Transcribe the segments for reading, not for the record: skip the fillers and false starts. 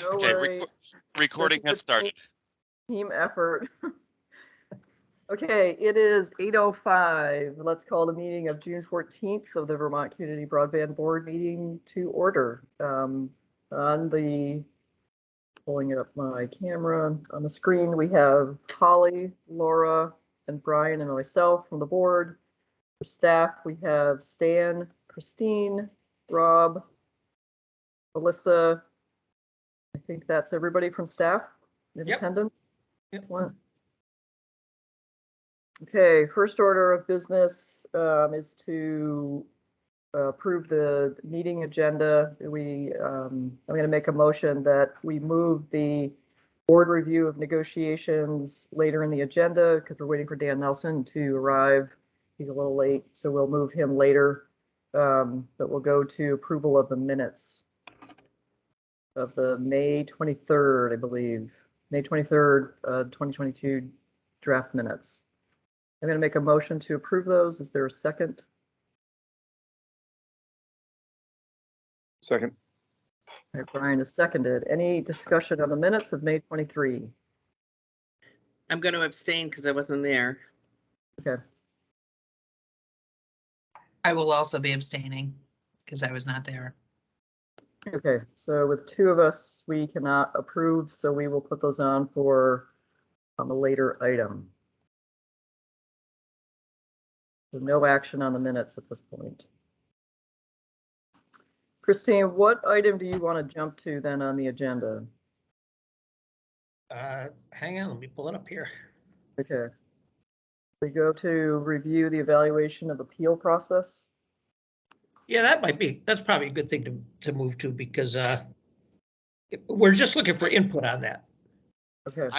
No Okay, worries. recording has started. Team effort. Okay, it is 8:05. Let's call the meeting of June 14th of the Vermont Community Broadband Board meeting to order. Pulling up my camera, on the screen we have Holly, Laura, and Brian and myself from the board. For staff, we have Stan, Christine, Rob, Melissa. I think that's everybody from staff in attendance. Excellent. Okay, first order of business is to approve the meeting agenda. I'm going to make a motion that we move the board review of negotiations later in the agenda because we're waiting for Dan Nelson to arrive. He's a little late, so we'll move him later. But we'll go to approval of the minutes of the May 23rd, I believe. May 23rd, 2022 draft minutes. I'm going to make a motion to approve those. Is there a second? Second. All right, Brian is seconded. Any discussion on the minutes of May 23? I'm going to abstain because I wasn't there. Okay. I will also be abstaining because I was not there. Okay, so with two of us, we cannot approve, so we will put those on for a later item. So no action on the minutes at this point. Christine, what item do you want to jump to then on the agenda? Hang on, let me pull it up here. Okay. We go to review the evaluation of appeal process. Yeah, that's probably a good thing to move to because we're just looking for input on that. Okay.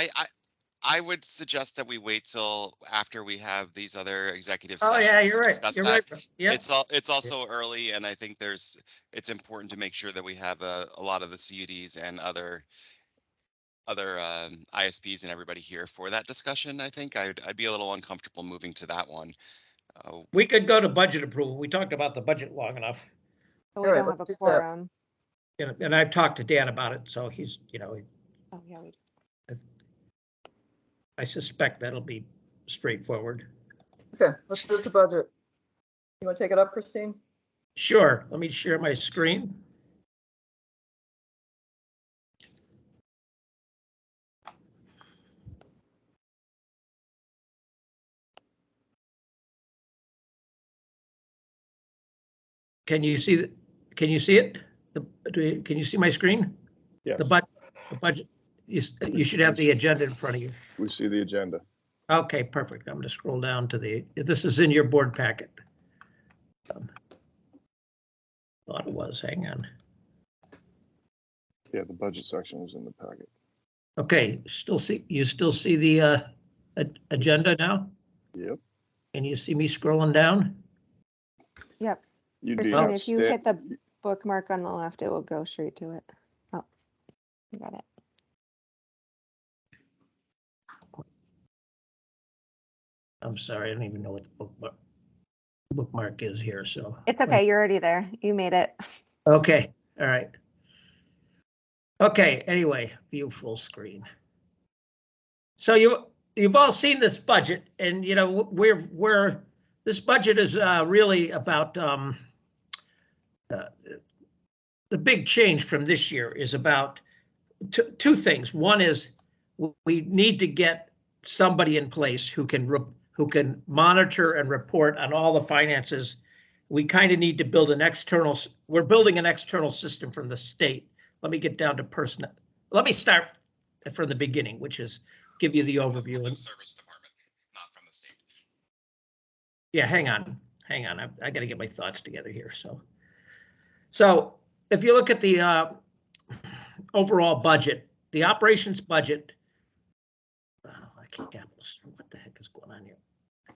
I would suggest that we wait till after we have these other executive Oh sessions yeah, to you're right. discuss You're that. right. Yeah. It's also early, and I think it's important to make sure that we have a lot of the CUDs and other ISPs and everybody here for that discussion. I think I'd be a little uncomfortable moving to that one. We could go to budget approval. We talked about the budget long enough. But we don't have a quorum. And I've talked to Dan about it, so he's, Oh, yeah, we do. I suspect that'll be straightforward. Okay, let's move to budget. You want to take it up, Christine? Sure. Let me share my screen. Can you see it? Can you see my screen? Yes. The budget. You should have the agenda in front of you. We see the agenda. Okay, perfect. I'm going to scroll down to this is in your board packet. Thought it was, hang on. Yeah, the budget section was in the packet. Okay, you still see the agenda now? Yep. Can you see me scrolling down? Yep. Christine, if you hit the bookmark on the left, it will go straight to it. Oh, you got it. I'm sorry, I don't even know what the bookmark is here, so. It's okay, you're already there. You made it. Okay, all right. Okay, anyway, view full screen. So you've all seen this budget, and you know this budget is really about the big change from this year is about two things. One is we need to get somebody in place who can monitor and report on all the finances. We kind of need to build we're building an external system from the state. Let me get down to personnel. Let me start from the beginning, which is give you the overview. From the service department, not from the state. Yeah, hang on. I got to get my thoughts together here. So if you look at the overall budget, the operations budget, what the heck is going on here?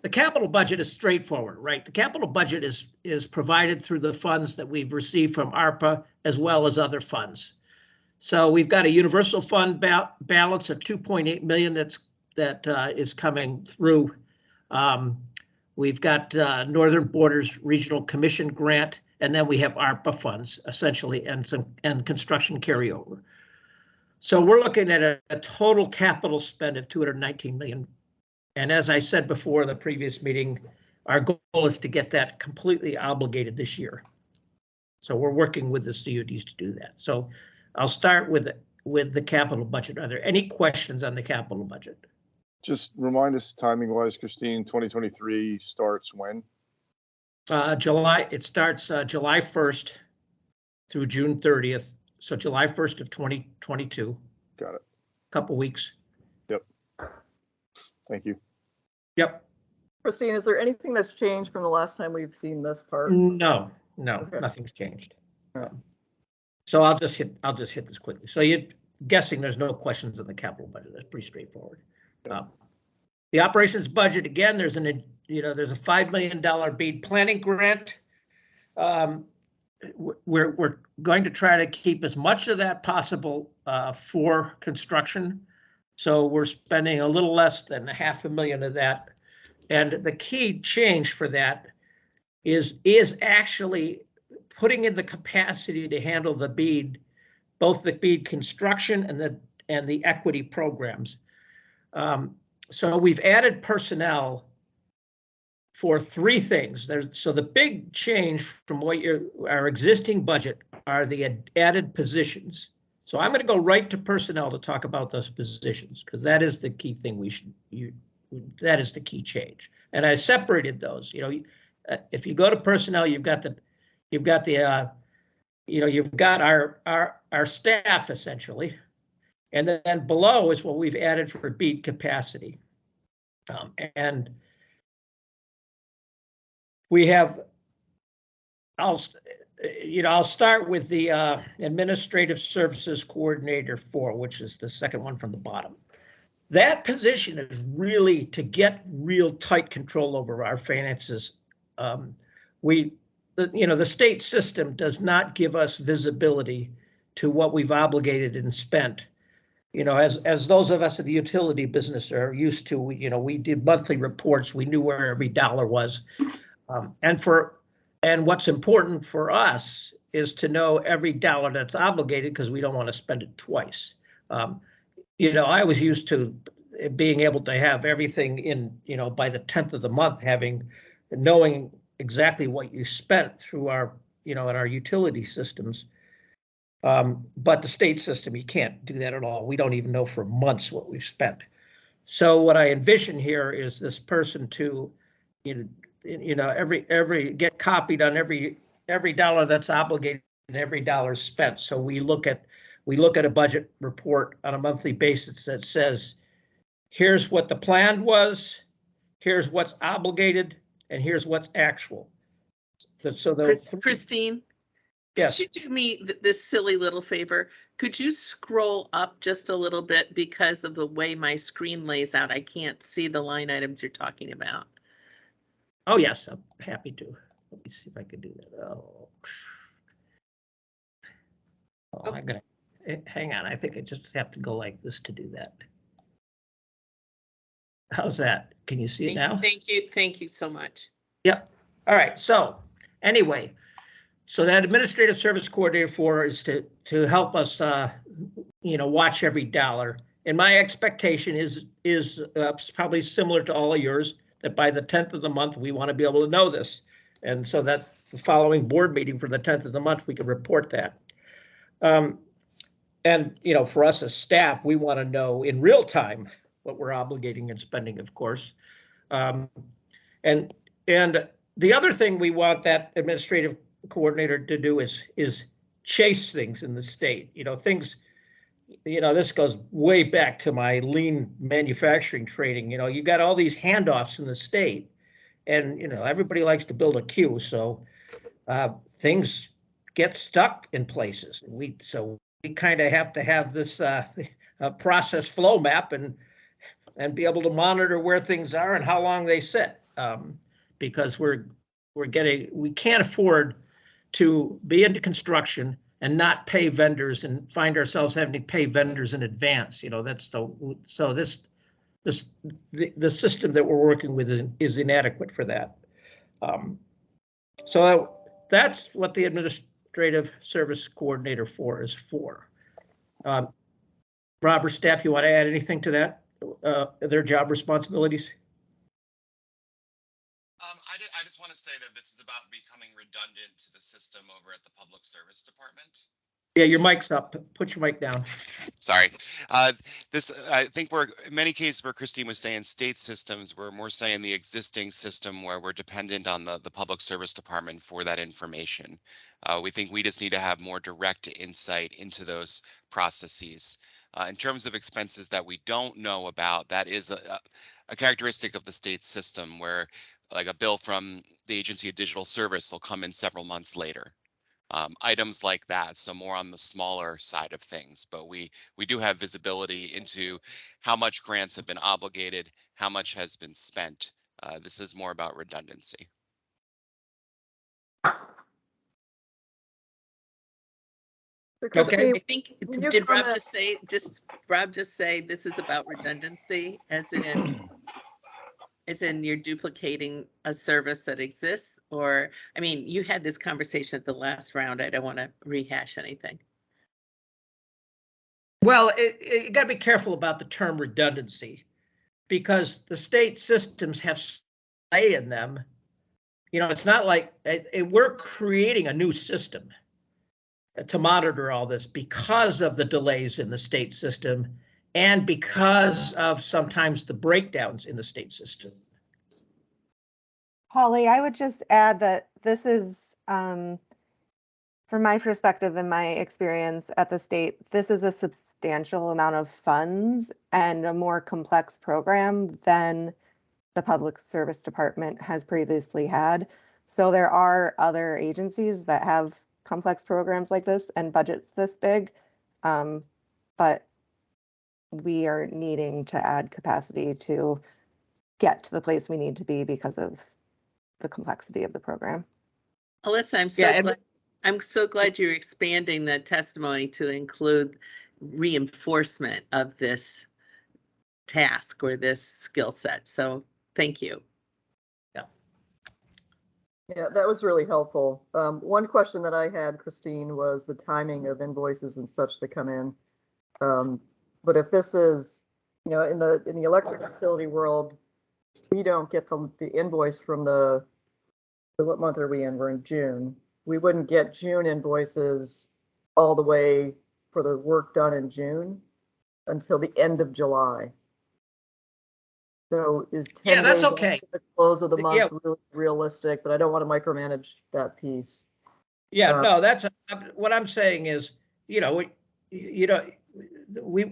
The capital budget is straightforward, right? The capital budget is provided through the funds that we've received from ARPA as well as other funds. So we've got a universal fund balance of 2.8 million that is coming through. We've got Northern Borders Regional Commission grant, and then we have ARPA funds essentially and construction carryover. So we're looking at a total capital spend of 219 million. And as I said before in the previous meeting, our goal is to get that completely obligated this year. So we're working with the CUDs to do that. So I'll start with the capital budget. Are there any questions on the capital budget? Just remind us timing wise, Christine, 2023 starts when? It starts July 1st through June 30th. So July 1st of 2022. Got it. Couple weeks. Yep. Thank you. Yep. Christine, is there anything that's changed from the last time we've seen this part? No, Okay. nothing's changed. All right. So I'll just hit this quickly. So you're guessing there's no questions on the capital budget. That's pretty straightforward. The operations budget, again, there's a $5 million BEAD planning grant. We're going to try to keep as much of that possible for construction. So we're spending a little less than $500,000 of that. And the key change for that is actually putting in the capacity to handle the BEAD, both the BEAD construction and the equity programs. So we've added personnel for three things. So the big change from our existing budget are the added positions. So I'm going to go right to personnel to talk about those positions, because that is the key thing that is the key change. And I separated those. If you go to personnel, you've got our staff essentially, and then below is what we've added for BEAD capacity. And we have, I'll start with the Administrative Services Coordinator 4, which is the second one from the bottom. That position is really to get real tight control over our finances. The state system does not give us visibility to what we've obligated and spent. As those of us in the utility business are used to, we did monthly reports. We knew where every dollar was. And what's important for us is to know every dollar that's obligated, because we don't want to spend it twice. I was used to being able to have everything in, by the 10th of the month, knowing exactly what you spent through our, in our utility systems. But the state system, you can't do that at all. We don't even know for months what we've spent. So what I envision here is this person to, get copied on every dollar that's obligated and every dollar spent. So we look at a budget report on a monthly basis that says, here's what the plan was, here's what's obligated, and here's what's actual. So Christine, yes. could you do me this silly little favor? Could you scroll up just a little bit, because of the way my screen lays out? I can't see the line items you're talking about. Oh, yes, I'm happy to. Let me see if I can do that. I'm gonna hang on. I think I just have to go like this to do that. How's that? Can you see it now? Thank you so much. Yep. All right. So anyway, so that Administrative Service Coordinator 4 is to help us, watch every dollar. And my expectation is probably similar to all of yours, that by the 10th of the month, we want to be able to know this. And so that the following board meeting for the 10th of the month, we can report that. And, for us as staff, we want to know in real time what we're obligating and spending, of course. And the other thing we want that administrative coordinator to do is chase things in the state. Things, this goes way back to my lean manufacturing training. You got all these handoffs in the state, and everybody likes to build a queue, so things get stuck in places. We kind of have to have this process flow map and be able to monitor where things are and how long they sit, because we can't afford to be into construction and not pay vendors and find ourselves having to pay vendors in advance. The system that we're working with is inadequate for that. So that's what the Administrative Service Coordinator 4 is for. Rob or staff, you want to add anything to that? Their job responsibilities? I just want to say that this is about becoming redundant to the system over at the Public Service Department. Yeah, your mic's up. Put your mic down. Sorry. I think we're, in many cases where Christine was saying state systems, we're more saying the existing system where we're dependent on the Public Service Department for that information. We think we just need to have more direct insight into those processes. In terms of expenses that we don't know about, that is a characteristic of the state system where like a bill from the Agency of Digital Service will come in several months later. Items like that, so more on the smaller side of things, but we do have visibility into how much grants have been obligated, how much has been spent. This is more about redundancy. Okay. I think, Can you did Rob comment- just say this is about redundancy as in you're duplicating a service that exists? Or, I mean, you had this conversation at the last round. I don't want to rehash anything. Well, you got to be careful about the term redundancy because the state systems have say in them. You know, it's not like we're creating a new system to monitor all this because of the delays in the state system and because of sometimes the breakdowns in the state system. Holly, I would just add that this is, from my perspective and my experience at the state, this is a substantial amount of funds and a more complex program than the Public Service Department has previously had. So there are other agencies that have complex programs like this and budgets this big, but we are needing to add capacity to get to the place we need to be because of the complexity of the program. Alyssa, I'm so glad you're expanding the testimony to include reinforcement of this task or this skill set. So thank you. Yeah, that was really helpful. One question that I had, Christine, was the timing of invoices and such that come in. But if this is, you know, in the electric utility world, we don't get the invoice from what month are we in? We're in June. We wouldn't get June invoices all the way for the work done in June until the end of July. So is 10 that's days okay. after the close of the month Yeah. really realistic? But I don't want to micromanage that piece. Yeah, no, that's what I'm saying is, you know, we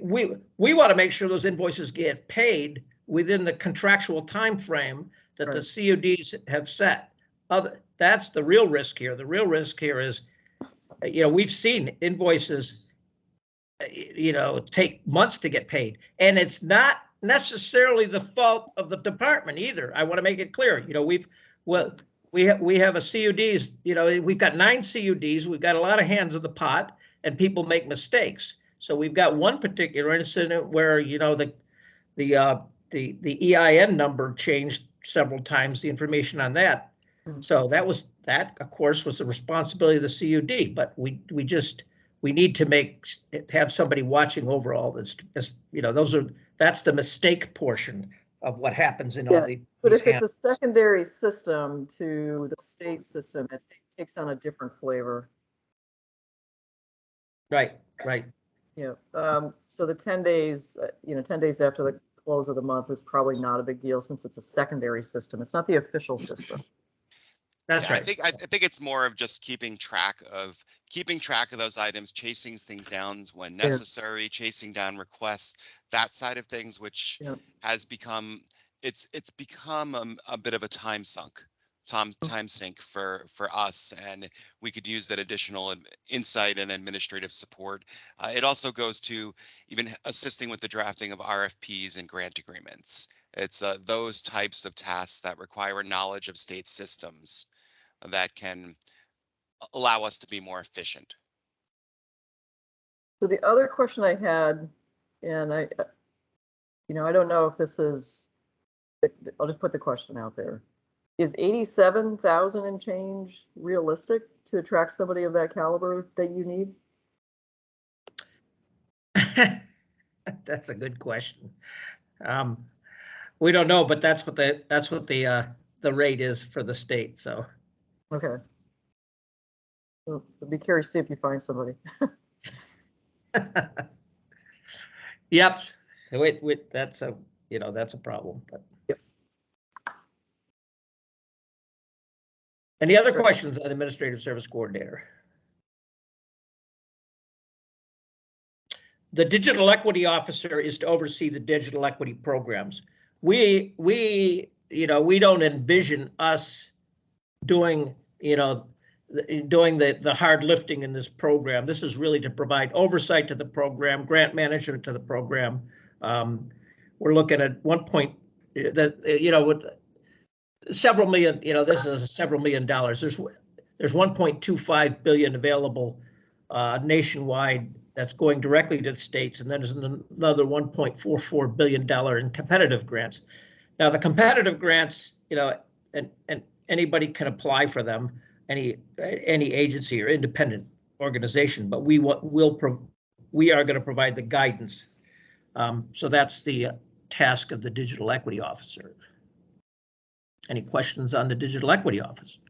want to make sure those invoices get paid within the contractual time frame that the CODs have set. That's the real risk here. The real risk here is, you know, we've seen invoices, you know, take months to get paid, and it's not necessarily the fault of the department either. I want to make it clear. You know, we have a CUDs, you know, we've got 9 CUDs, we've got a lot of hands in the pot, and people make mistakes. So we've got one particular incident where, you know, the EIN number changed several times, the information on that. So that of course was the responsibility of the CUD, but we need to have somebody watching over all this. You know, that's the mistake portion of what happens in all the. But if it's a secondary system to the state system, it takes on a different flavor. Right. Yeah. So the 10 days, 10 days after the close of the month is probably not a big deal since it's a secondary system. It's not the official system. That's right. I think it's more of just keeping track of those items, chasing things down when necessary, chasing down requests, that side of things, which has become it's become a bit of a time sink for us, and we could use that additional insight and administrative support. It also goes to even assisting with the drafting of RFPs and grant agreements. It's those types of tasks that require knowledge of state systems that can allow us to be more efficient. So the other question I had, and I don't know if this is, I'll just put the question out there. Is 87,000 and change realistic to attract somebody of that caliber that you need? That's a good question. We don't know, but that's what the rate is for the state. So. Okay. Well, I'd be curious to see if you find somebody. Yep. Wait, that's a problem. But. Yep. Any other questions on Administrative Service Coordinator? The Digital Equity Officer is to oversee the digital equity programs. We don't envision us doing, doing the hard lifting in this program. This is really to provide oversight to the program, grant management to the program. We're looking at with several million, this is several $1 million. There's 1.25 billion available nationwide that's going directly to the states, and then there's another $1.44 billion in competitive grants. Now the competitive grants, and anybody can apply for them, any agency or independent organization, but we are going to provide the guidance. So that's the task of the Digital Equity Officer. Any questions on the Digital Equity Officer?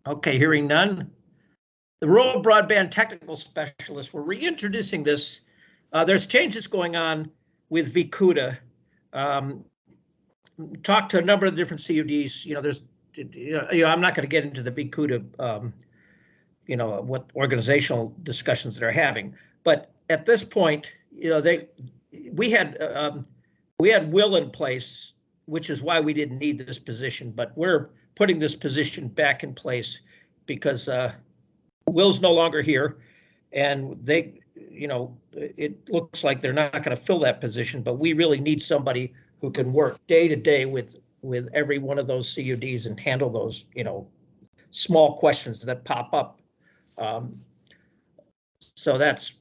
Okay, hearing none. The Rural Broadband Technical Specialist, we're reintroducing this. There's changes going on with VCUDA. Talked to a number of different CUDs. I'm not going to get into the VCUDA, what organizational discussions they're having. But at this point, we had Will in place, which is why we didn't need this position. But we're putting this position back in place because Will's no longer here, and it looks like they're not going to fill that position. But we really need somebody who can work day to day with every one of those CUDs and handle those, small questions that pop up. So that's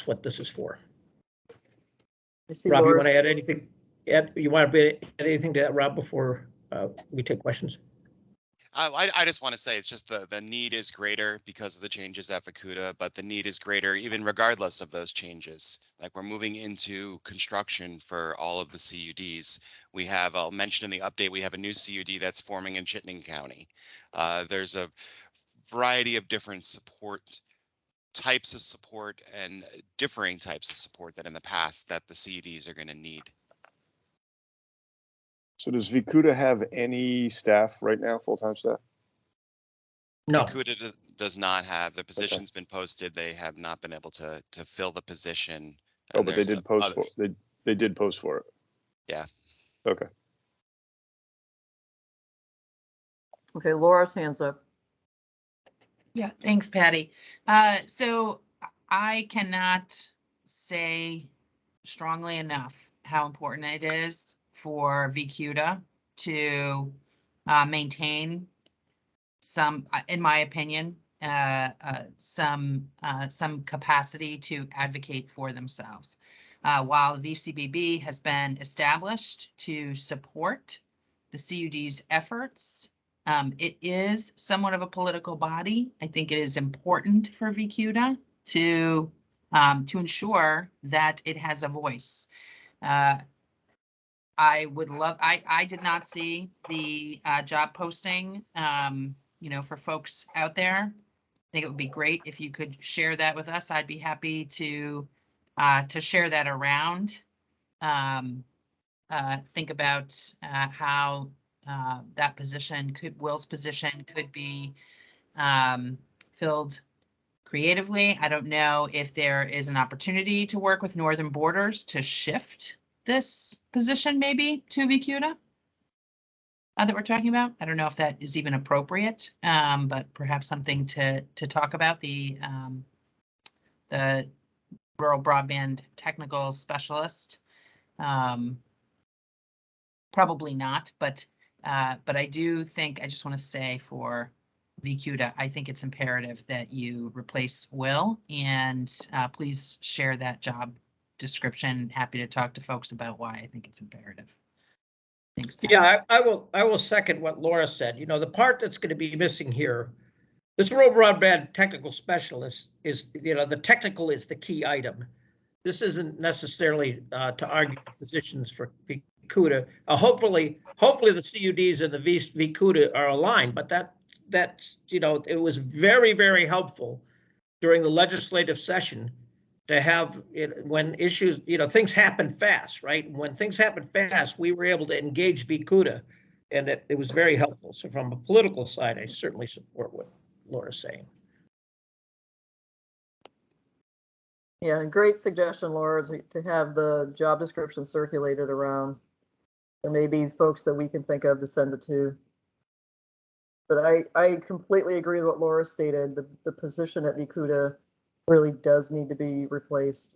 what this is for. Rob, you want to add anything? You want to add anything to that, Rob, before we take questions? I just want to say it's just the need is greater because of the changes at VCUDA, but the need is greater even regardless of those changes. Like we're moving into construction for all of the CUDs. We have, I'll mention in the update, we have a new CUD that's forming in Chittenden County. There's a variety of different types of support and differing types of support that in the past that the CUDs are going to need. So does VCUDA have any staff right now, full-time staff? No. VCUDA does not have. The position's been posted. They have not been able to fill the position. Oh, but they did post for it. They did post for it. Yeah. Okay. Okay, Laura's hands up. Yeah, thanks, Patty. So I cannot say strongly enough how important it is for VCUDA to maintain some, in my opinion, some capacity to advocate for themselves. While VCBB has been established to support the CUD's efforts, it is somewhat of a political body. I think it is important for VCUDA to ensure that it has a voice. I would love, I did not see the job posting, for folks out there. I think it would be great if you could share that with us. I'd be happy to share that around. Think about how that position Will's position could be filled creatively. I don't know if there is an opportunity to work with Northern Borders to shift this position maybe to VCUDA that we're talking about. I don't know if that is even appropriate, but perhaps something to talk about, the rural broadband technical specialist. Probably not, but I do think, I just want to say for VCUDA, I think it's imperative that you replace Will, and please share that job description. Happy to talk to folks about why I think it's imperative. Thanks, Pat. Yeah, I will second what Laura said. The part that's going to be missing here This rural broadband technical specialist is, the technical is the key item. This isn't necessarily to argue positions for VCUDA. Hopefully the CUDs and the VCUDA are aligned, but that's it was very, very helpful during the legislative session to have it when issues, things happen fast, right? When things happen fast, we were able to engage VCUDA, and it was very helpful. So from a political side, I certainly support what Laura's saying. Yeah, great suggestion, Laura, to have the job description circulated around. There may be folks that we can think of to send it to. But I completely agree with what Laura stated. The position at VCUDA really does need to be replaced.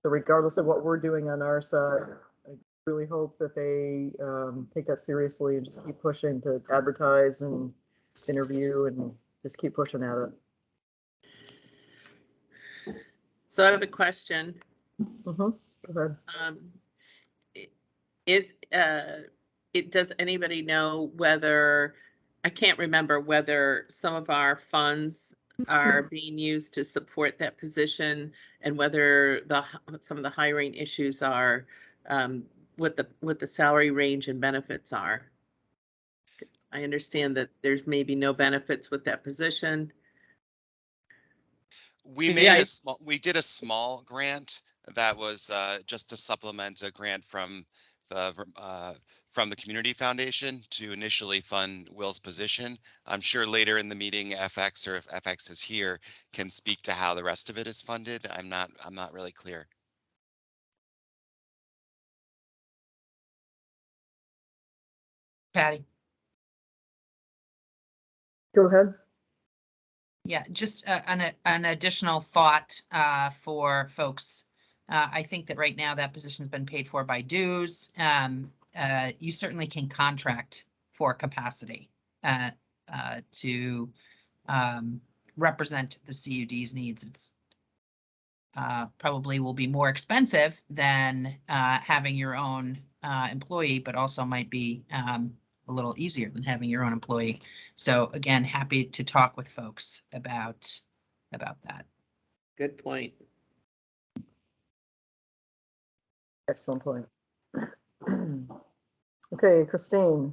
So regardless of what we're doing on our side, I really hope that they take that seriously and just keep pushing to advertise and interview and just keep pushing at it. So I have a question. Go ahead. Does anybody know whether, I can't remember whether some of our funds are being used to support that position, and whether some of the hiring issues are what the salary range and benefits are. I understand that there's maybe no benefits with that position. We did a small grant that was just to supplement a grant from the Community Foundation to initially fund Will's position. I'm sure later in the meeting, FX, or if FX is here, can speak to how the rest of it is funded. I'm not really clear. Patty? Go ahead. Yeah, just an additional thought for folks. I think that right now that position's been paid for by dues. You certainly can contract for capacity to represent the CUD's needs. It's probably will be more expensive than having your own employee, but also might be a little easier than having your own employee. So again, happy to talk with folks about that. Good point. Excellent point. Okay, Christine.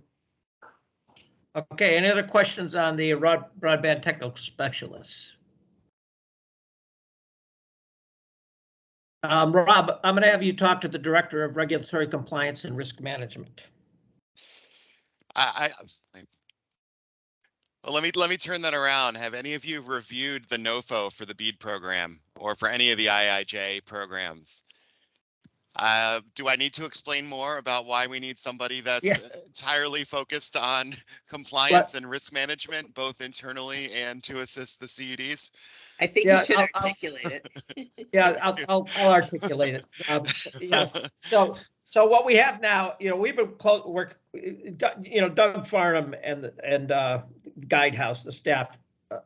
Okay, any other questions on the broadband technical specialists? Rob, I'm going to have you talk to the Director of Regulatory Compliance and Risk Management. Well, let me turn that around. Have any of you reviewed the NOFO for the BEAD program or for any of the IIJ programs? Do I need to explain more about why we need somebody that's entirely focused on compliance and risk management, both internally and to assist the CUDs? I think you should articulate it. Yeah, I'll articulate it. Yeah. So what we have now, we've been Doug Farnham and Guidehouse, the staff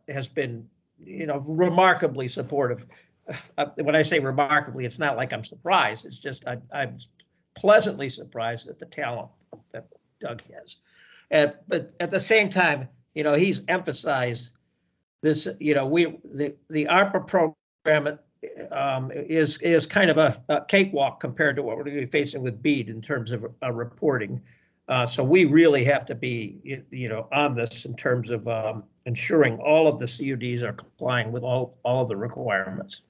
has been, remarkably supportive. When I say remarkably, it's not like I'm surprised. It's just I'm pleasantly surprised at the talent that Doug has. But at the same time, he's emphasized this. The ARPA program is kind of a cakewalk compared to what we're going to be facing with BEAD in terms of reporting. So we really have to be, on this in terms of ensuring all of the CUDs are complying with all of the requirements.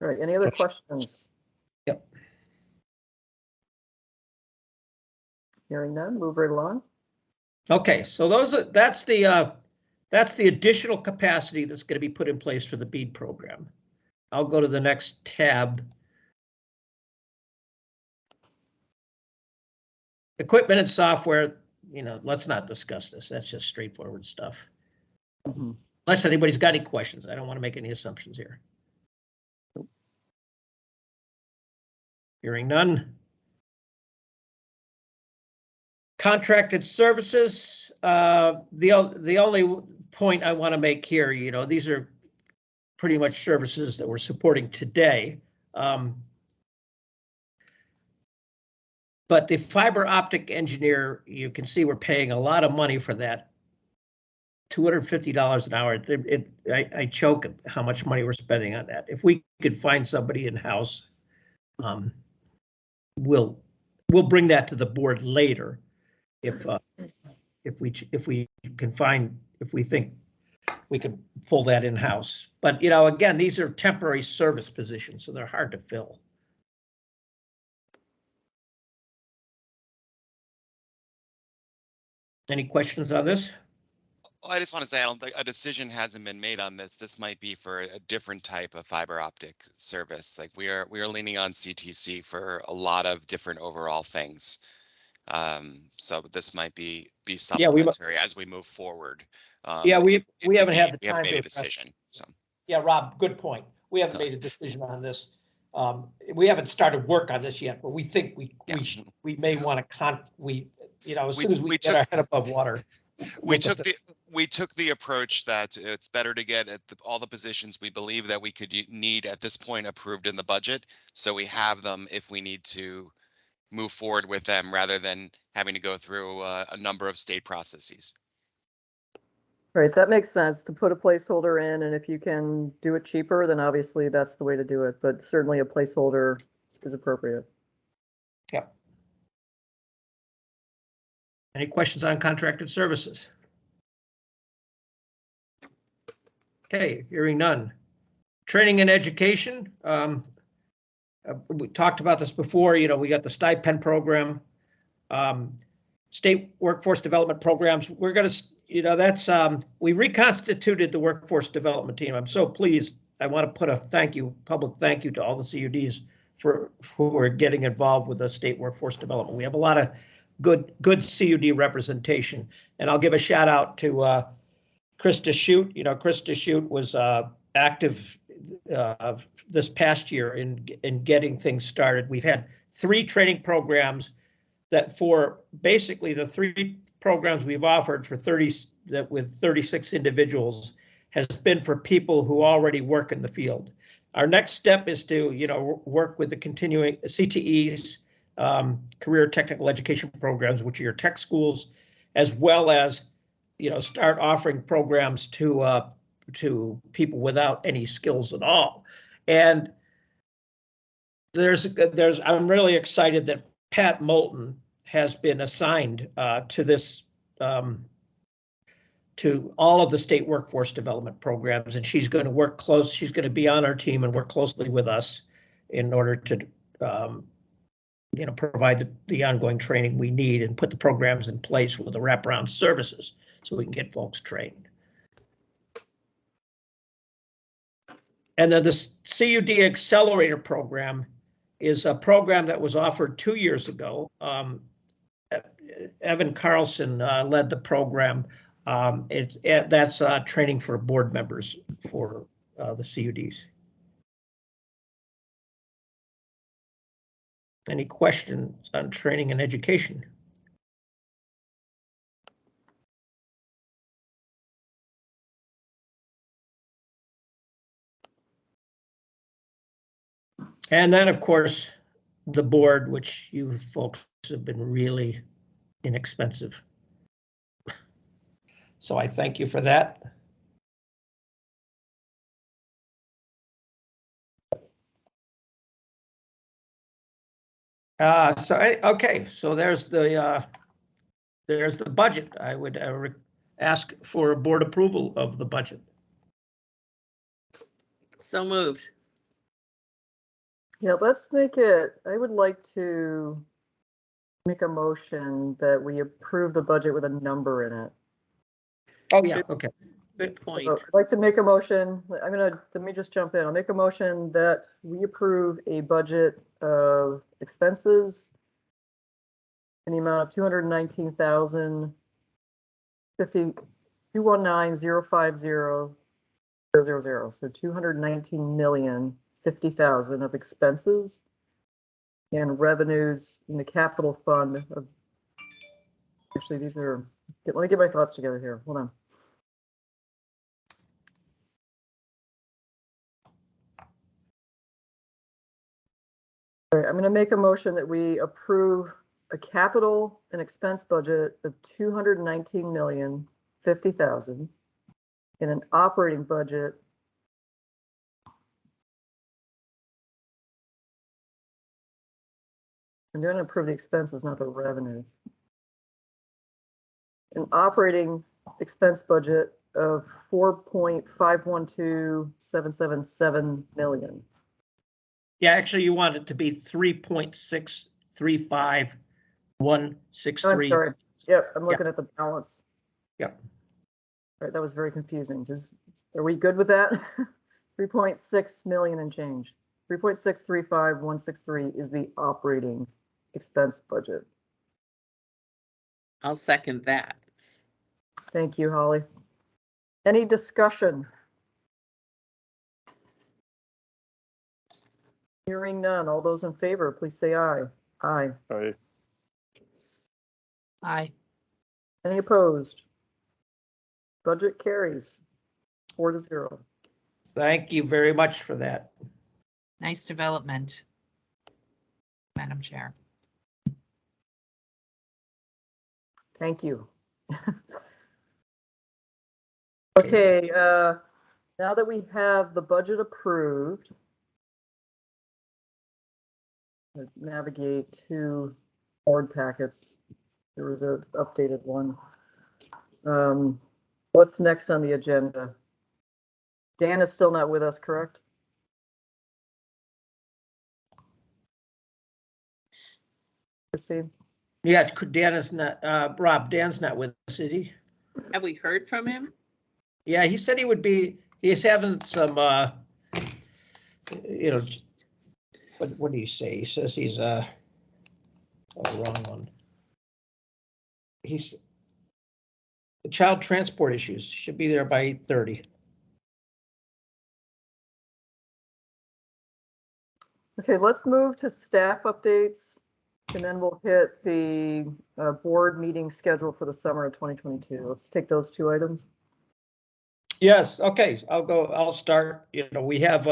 All right, any other questions? Yep. Hearing none, move right along. Okay, so that's the additional capacity that's going to be put in place for the BEAD program. I'll go to the next tab. Equipment and software, let's not discuss this. That's just straightforward stuff. Unless anybody's got any questions. I don't want to make any assumptions here. Hearing none. Contracted services, the only point I want to make here, these are pretty much services that we're supporting today. But the fiber optic engineer, you can see we're paying a lot of money for that. $250 an hour. I choke at how much money we're spending on that. If we could find somebody in-house, we'll bring that to the board later. If we think we can pull that in-house. But you know, again, these are temporary service positions, so they're hard to fill. Any questions on this? Well, I just want to say, I don't think a decision hasn't been made on this. This might be for a different type of fiber optic service. Like we are leaning on CTC for a lot of different overall things. So this might be supplementary as we move forward. Yeah, we haven't had the we haven't time made to a decision. So yeah, Rob, good point. We haven't made a decision on this. We haven't started work on this yet, but we think we may want to as soon as we get our head above water. We took the approach that it's better to get at all the positions we believe that we could need at this point approved in the budget, so we have them if we need to move forward with them rather than having to go through a number of state processes. Right, that makes sense to put a placeholder in, and if you can do it cheaper, then obviously that's the way to do it, but certainly a placeholder is appropriate. Yep. Any questions on contracted services? Okay, hearing none. Training and education. We talked about this before. You know, we got the stipend program, state workforce development programs. We're going to, you know, that's we reconstituted the workforce development team. I'm so pleased. I want to put a public thank you to all the CUDs who are getting involved with the state workforce development. We have a lot of good CUD representation, and I'll give a shout out to Krista Shute. You know, Krista Shute was active this past year in getting things started. We've had 3 training programs that for basically the 3 programs we've offered for 36 individuals has been for people who already work in the field. Our next step is to, you know, work with the continuing CTEs, career technical education programs, which are your tech schools, as well as, you know, start offering programs to people without any skills at all. And I'm really excited that Pat Moulton has been assigned to this, to all of the state workforce development programs, and she's going to work close. She's going to be on our team and work closely with us in order to, you know, provide the ongoing training we need and put the programs in place with the wraparound services so we can get folks trained. And then the CUD Accelerator Program is a program that was offered 2 years ago. Evan Carlson led the program. That's training for board members for the CUDs. Any questions on training and education? And then, of course, the board, which you folks have been really inexpensive. So I thank you for that. Okay, so there's the budget. I would ask for board approval of the budget. So moved. Yeah, let's make it, I would like to make a motion that we approve the budget with a number in it. Oh, yeah, okay. Good point. So I'd like to make a motion. Let me just jump in. I'll make a motion that we approve a budget of expenses in the amount of $219,050, 219,050,000. So $219,050,000 of expenses and revenues in the capital fund of, actually these are, let me get my thoughts together here. Hold on. All right, I'm going to make a motion that we approve a capital and expense budget of $219,050,000 and an operating budget I'm going to approve the expenses, not the revenues. An operating expense budget of $4.512777 million. Yeah, actually, you want it to be 3.635163. I'm sorry. Yep, I'm looking at the balance. Yep. All right, that was very confusing. Are we good with that? 3.6 million and change. 3.635163 is the operating expense budget. I'll second that. Thank you, Holly. Any discussion? Hearing none. All those in favor, please say aye. Aye. Aye. Aye. Any opposed? Budget carries 4-0. Thank you very much for that. Nice development, Madam Chair. Thank you. Okay, now that we have the budget approved, let's navigate to board packets. There was an updated one. What's next on the agenda? Dan is still not with us, correct? Christine? Yeah, Dan is not, Rob, Dan's not with us, is he? Have we heard from him? Yeah, he said he would be, he's having some, you know, what do you say? He says he's, oh, wrong one. He's, the child transport issues, should be there by 8:30. Okay, let's move to staff updates, and then we'll hit the board meeting schedule for the summer of 2022. Let's take those two items. Yes, okay, I'll start. You know, we have,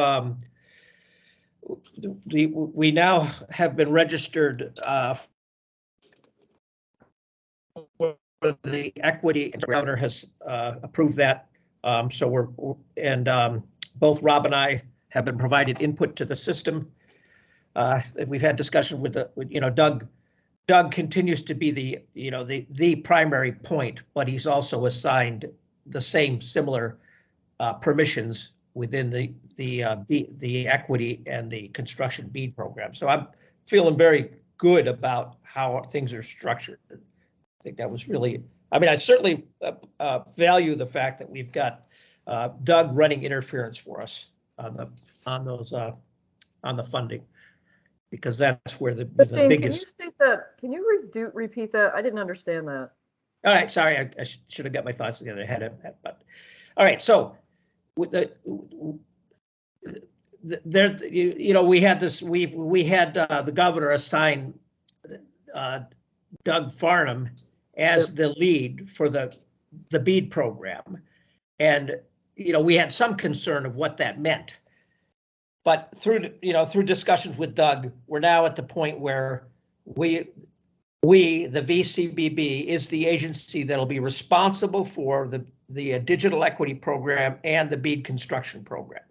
we now have been registered for the equity, and the governor has approved that. So both Rob and I have been provided input to the system. We've had discussion with Doug. Doug continues to be the primary point, but he's also assigned the same similar permissions within the equity and the construction BEAD program. So I'm feeling very good about how things are structured. I think that was really, I mean, I certainly value the fact that we've got Doug running interference for us on the funding, because that's where the Christine, biggest. can you state that? Can you repeat that? I didn't understand that. All right, sorry, I should have got my thoughts together ahead of that, but all right. So with we had this. We had the governor assign Doug Farnham as the lead for the BEAD program, and we had some concern of what that meant. But through discussions with Doug, we're now at the point where we, the VCBB, is the agency that'll be responsible for the digital equity program and the BEAD construction program.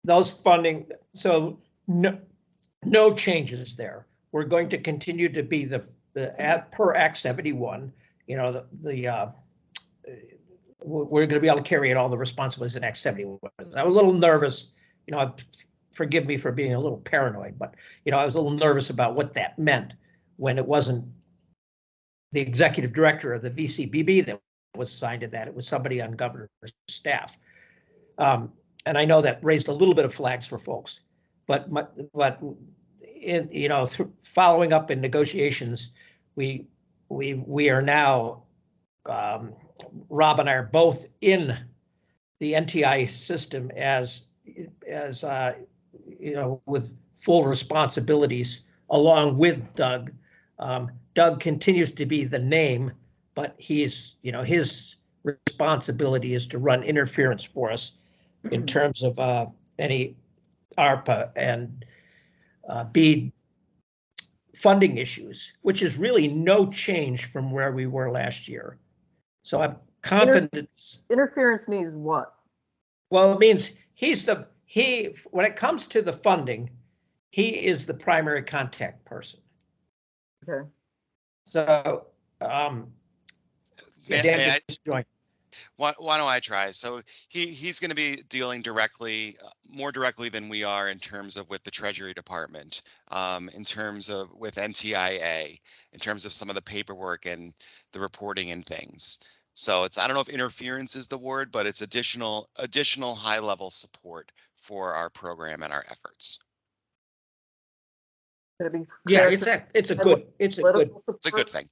Those funding, so no changes there. We're going to continue to be the per Act 71. We're going to be able to carry out all the responsibilities in Act 71. I was a little nervous, forgive me for being a little paranoid, but I was a little nervous about what that meant when it wasn't the executive director of the VCBB that was assigned to that. It was somebody on governor's staff. And I know that raised a little bit of flags for folks, but following up in negotiations, we are now, Rob and I are both in the NTI system as with full responsibilities along with Doug. Doug continues to be the name, but he's, his responsibility is to run interference for us in terms of any ARPA and BEAD funding issues, which is really no change from where we were last year. So I'm confident. Interference means what? Well, it means when it comes to the funding, he is the primary contact person. Okay. So, May- Dan may I- just joined. Why don't I try? So he's going to be dealing directly, more directly than we are in terms of with the Treasury Department, in terms of with NTIA, in terms of some of the paperwork and the reporting and things. So I don't know if interference is the word, but it's additional high level support for our program and our efforts. Could it be Yeah, it's a good thing.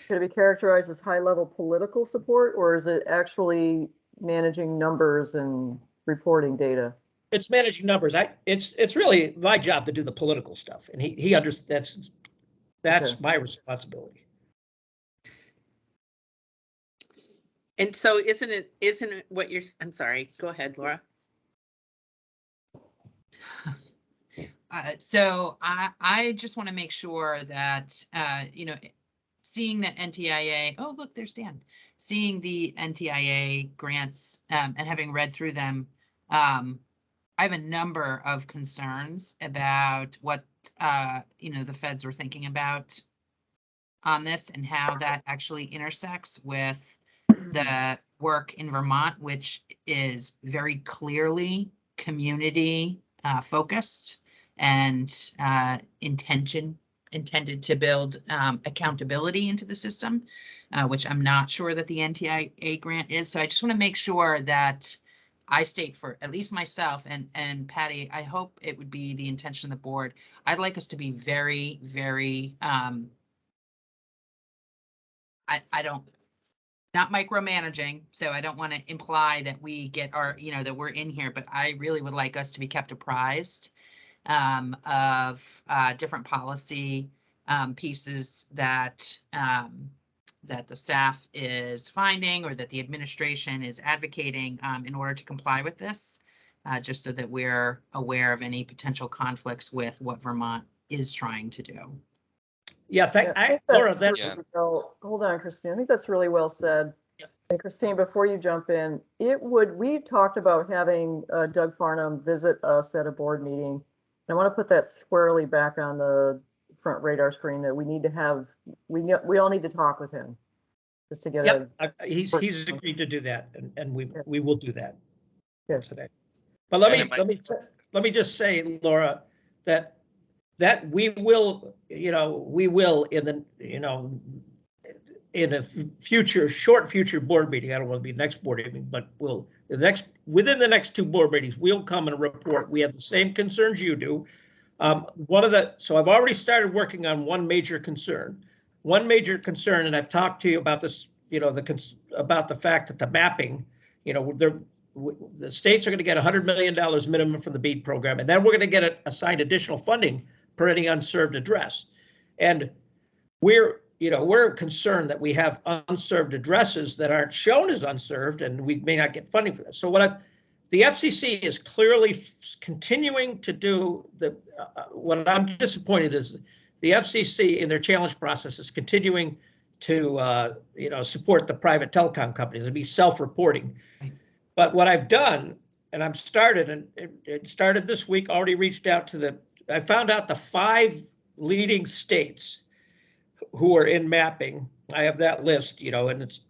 Could it be characterized as high-level political support, or is it actually managing numbers and reporting data? It's managing numbers. It's really my job to do the political stuff, and he understands. That's Okay. my responsibility. And so isn't it what you're, I'm sorry, go ahead, Laura. So I just want to make sure that, seeing the NTIA, oh, look, there's Dan. Seeing the NTIA grants and having read through them, I have a number of concerns about what, the feds are thinking about on this and how that actually intersects with the work in Vermont, which is very clearly community focused and intended to build accountability into the system, which I'm not sure that the NTIA grant is. So I just want to make sure that I state for at least myself and Patty, I hope it would be the intention of the board. I'd like us to be very, very, not micromanaging, so I don't want to imply that we get our, that we're in here, but I really would like us to be kept apprised of different policy pieces that that the staff is finding or that the administration is advocating in order to comply with this, just so that we're aware of any potential conflicts with what Vermont is trying to do. Yeah, Laura, that's hold on, Christine. I think that's really well said. Yeah. And Christine, before you jump in, we talked about having Doug Farnham visit us at a board meeting. I want to put that squarely back on the front radar screen that we need to have, we all need to talk with him just to get he's agreed to do that, and we will do that today. But let me just say, Laura, that we will in a short future board meeting. I don't want to be next board meeting, but within the next two board meetings, we'll come and report. We have the same concerns you do. So I've already started working on one major concern, and I've talked to you about this, about the fact that the mapping, the states are going to get $100 million minimum from the BEAD program, and then we're going to get assigned additional funding per any unserved address. And we're concerned that we have unserved addresses that aren't shown as unserved, and we may not get funding for that. So the FCC is clearly continuing to do what I'm disappointed is the FCC in their challenge process is continuing to support the private telecom companies and be self-reporting. Right. But what I've done, and I've started, and it started this week, already reached out to I found out the 5 leading states who are in mapping. I have that list, and it's,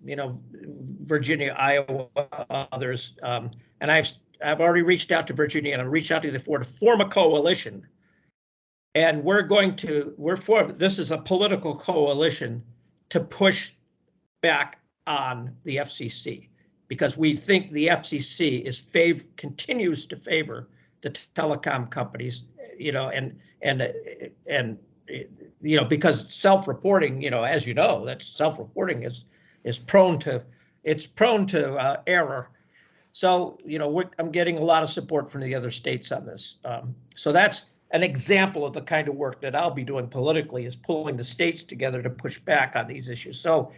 Virginia, Iowa, others. And I've already reached out to Virginia, and I've reached out to the 4 to form a coalition. And this is a political coalition to push back on the FCC, because we think the FCC continues to favor the telecom companies, because self-reporting, as that self-reporting is prone to error. So, I'm getting a lot of support from the other states on this. So that's an example of the kind of work that I'll be doing politically, is pulling the states together to push back on these issues. So,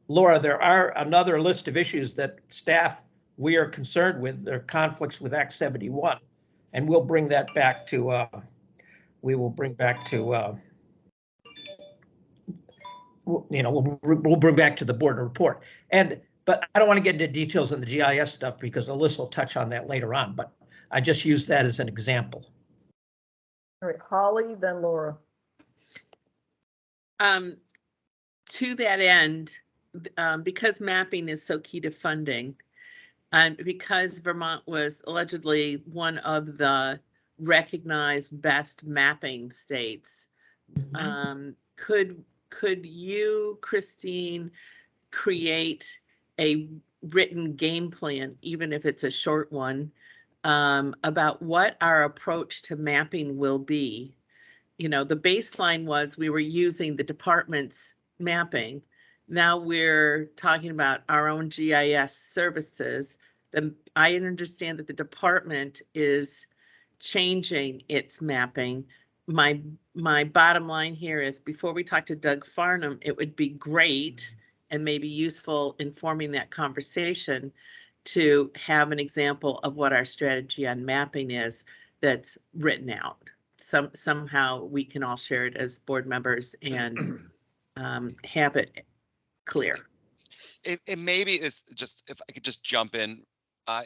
Laura, there are another list of issues that we are concerned with. There are conflicts with Act 71, and we'll bring that back to we will bring back to, we'll bring back to the board and report. But I don't want to get into details on the GIS stuff because Alyssa will touch on that later on, but I just use that as an example. All right, Holly, then Laura. To that end, because mapping is so key to funding, and because Vermont was allegedly one of the recognized best mapping states, could you, Christine, create a written game plan, even if it's a short one, about what our approach to mapping will be? You know, the baseline was we were using the department's mapping. Now we're talking about our own GIS services. Then I understand that the department is changing its mapping. My bottom line here is, before we talk to Doug Farnham, it would be great and maybe useful informing that conversation to have an example of what our strategy on mapping is that's written out. Somehow we can all share it as board members and have it clear. It maybe is just, if I could just jump in,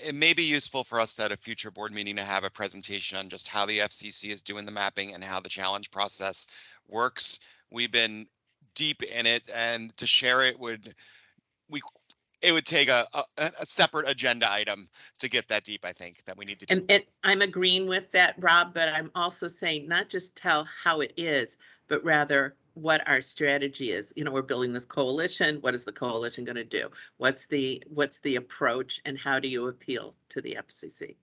it may be useful for us at a future board meeting to have a presentation on just how the FCC is doing the mapping and how the challenge process works. We've been deep in it, and to share it would take a separate agenda item to get that deep. I think that we need to do. And I'm agreeing with that, Rob, but I'm also saying not just tell how it is, but rather what our strategy is. You know, we're building this coalition. What is the coalition going to do? What's the approach, and how do you appeal to the FCC?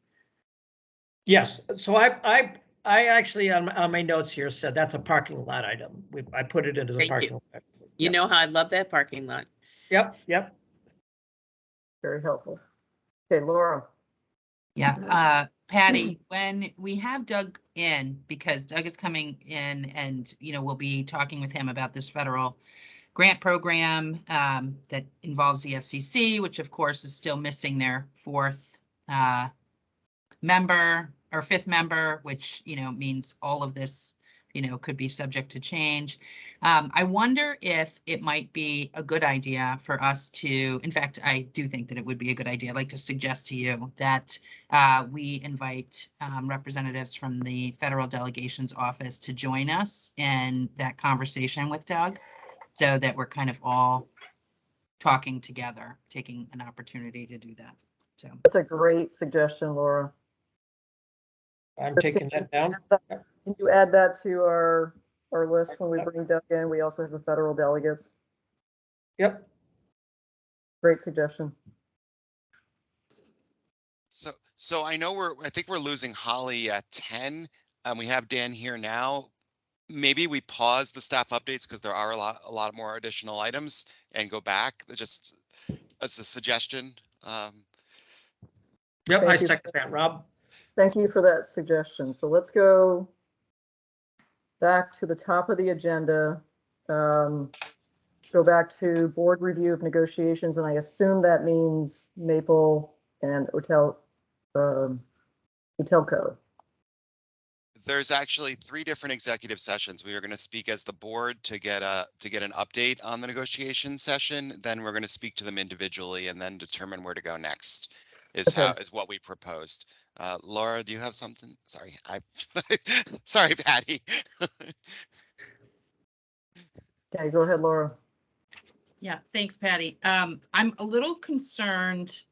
Yes, so I actually on my notes here said that's a parking lot item. I put it into the parking lot. You know how I love that parking lot. Yep. Very helpful. Okay, Laura. Yeah, Patty, when we have Doug in, because Doug is coming in and, we'll be talking with him about this federal grant program that involves the FCC, which of course is still missing their fourth member or fifth member, which, means all of this, could be subject to change. I wonder if it might be a good idea for us to, in fact, I do think that it would be a good idea. I'd like to suggest to you that we invite representatives from the federal delegation's office to join us in that conversation with Doug, so that we're kind of all talking together, taking an opportunity to do that. So That's a great suggestion, Laura. I'm taking that down. Can you add that to our list when we bring Doug in? We also have the federal delegates. Yep. Great suggestion. So I know I think we're losing Holly at 10. We have Dan here now. Maybe we pause the staff updates because there are a lot more additional items, and go back, just as a suggestion. Yep, I second that, Rob. Thank you for that suggestion. So let's go back to the top of the agenda. Go back to board review of negotiations, and I assume that means Maple and Hotel Co. There's actually 3 different executive sessions. We are going to speak as the board to get an update on the negotiation session. Then we're going to speak to them individually and then determine where to go next. Is what we proposed. Laura, do you have something? Sorry, sorry, Patty. Okay, go ahead, Laura. Yeah, thanks, Patty. I'm a little concerned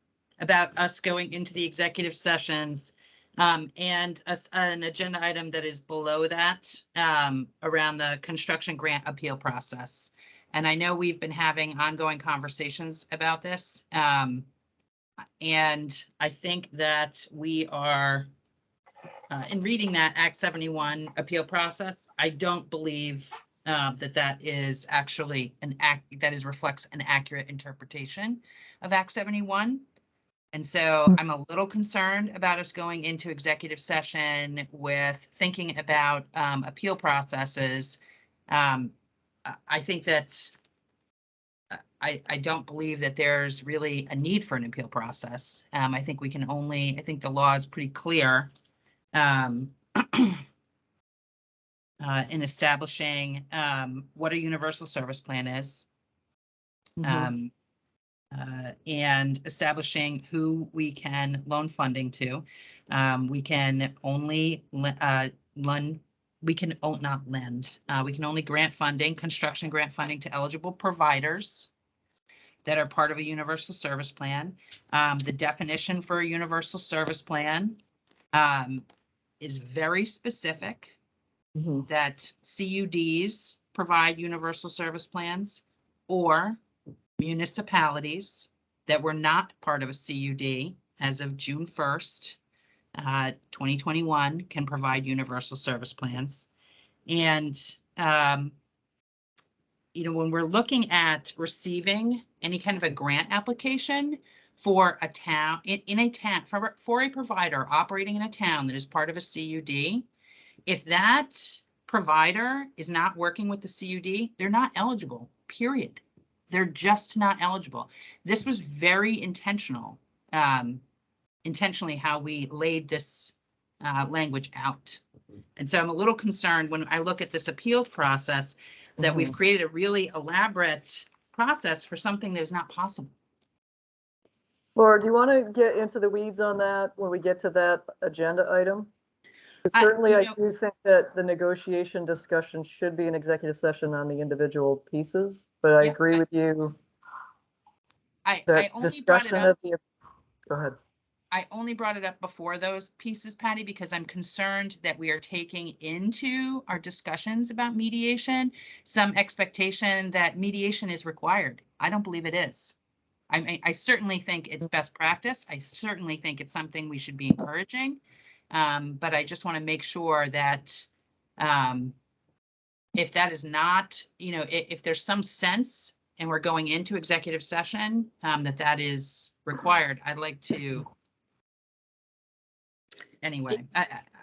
about us going into the executive sessions and an agenda item that is below that around the construction grant appeal process. And I know we've been having ongoing conversations about this. And I think that we are, in reading that Act 71 appeal process, I don't believe that is actually reflects an accurate interpretation of Act 71. And so I'm a little concerned about us going into executive session with thinking about appeal processes. I think that I don't believe that there's really a need for an appeal process. I think the law is pretty clear in establishing what a universal service plan is. Mhm. And establishing who we can loan funding to. We can only lend, we can not lend, we can only grant funding, construction grant funding to eligible providers that are part of a universal service plan. The definition for a universal service plan is very specific, Mhm. that CUDs provide universal service plans, or municipalities that were not part of a CUD as of June 1st, 2021 can provide universal service plans. And, when we're looking at receiving any kind of a grant application for a town, in a town, for a provider operating in a town that is part of a CUD, if that provider is not working with the CUD, they're not eligible, period. They're just not eligible. This was very intentional, intentionally how we laid this language out. And so I'm a little concerned when I look at this appeals process that we've created a really elaborate process for something that is not possible. Laura, do you want to get into the weeds on that when we get to that agenda item? Certainly, I do think that the negotiation discussion should be an executive session on the individual pieces, but I agree with you. I only Discussion brought it up. Go ahead. I only brought it up before those pieces, Patty, because I'm concerned that we are taking into our discussions about mediation some expectation that mediation is required. I don't believe it is. I certainly think it's best practice. I certainly think it's something we should be encouraging. But I just want to make sure that if that is not, if there's some sense and we're going into executive session, that is required, I'd like to. Anyway,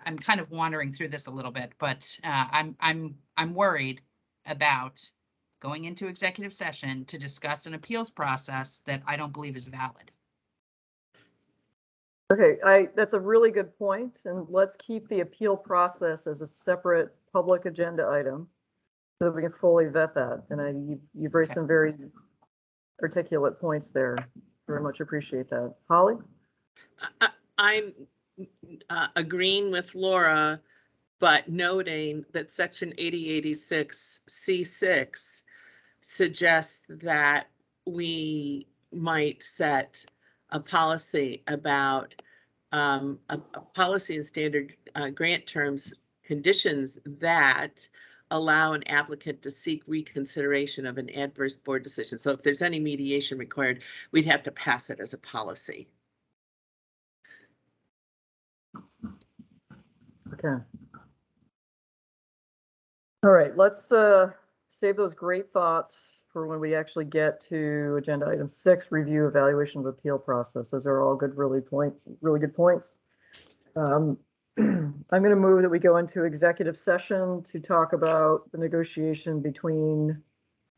I'm kind of wandering through this a little bit, but I'm worried about going into executive session to discuss an appeals process that I don't believe is valid. Okay, that's a really good point, and let's keep the appeal process as a separate public agenda item so that we can fully vet that. And you've raised some very articulate points there. Very much appreciate that. Holly? I'm agreeing with Laura, but noting that section 8086 C6 suggests that we might set a policy about a policy and standard grant terms conditions that allow an applicant to seek reconsideration of an adverse board decision. So if there's any mediation required, we'd have to pass it as a policy. Okay. All right, let's save those great thoughts for when we actually get to agenda item 6, review evaluation of appeal process. Those are all good, really good points. I'm going to move that we go into executive session to talk about the negotiation between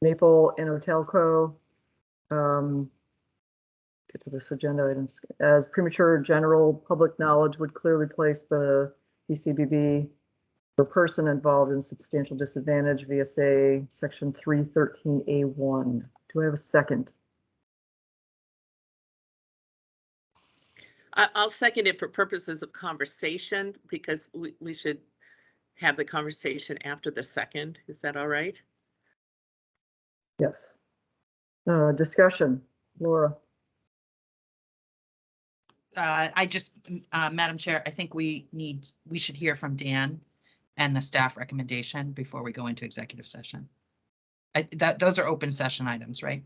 Maple and Otelco. Get to this agenda items. As premature general public knowledge would clearly place the VCBB or person involved in substantial disadvantage, VSA section 313A1. Do I have a second? I'll second it for purposes of conversation because we should have the conversation after the second. Is that all right? Yes. Discussion, Laura. Madam Chair, I think we should hear from Dan and the staff recommendation before we go into executive session. Those are open session items, right?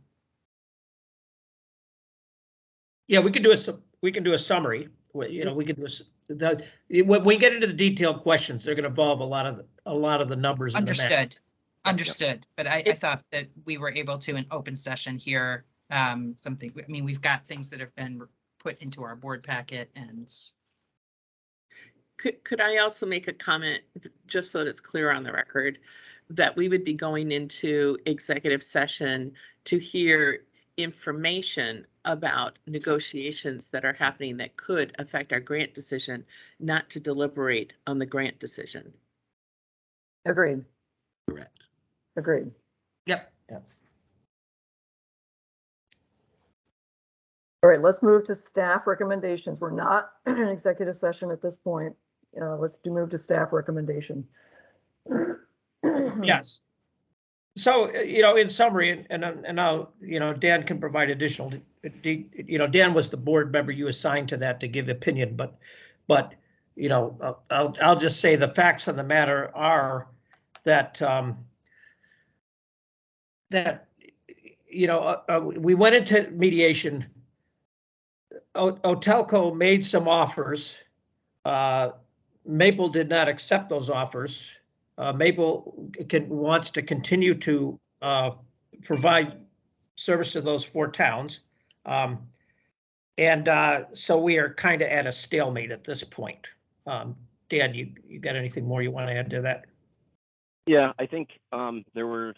Yeah, we can do a summary. We can do when we get into the detailed questions, they're going to involve a lot of the numbers. Understood. Understood. But I thought that we were able to in open session hear something. I mean, we've got things that have been put into our board packet, and could I also make a comment just so that it's clear on the record that we would be going into executive session to hear information about negotiations that are happening that could affect our grant decision, not to deliberate on the grant decision. Agreed, Correct. agreed. Yep. Yep. All right, let's move to staff recommendations. We're not in an executive session at this point. Let's move to staff recommendation. Yes. So, in summary, and I'll, Dan can provide additional, Dan was the board member you assigned to that to give opinion, but, I'll just say the facts of the matter are that, we went into mediation. Otelco made some offers. Maple did not accept those offers. Maple wants to continue to provide service to those 4 towns. So we are kind of at a stalemate at this point. Dan, you got anything more you want to add to that? Yeah, I think there were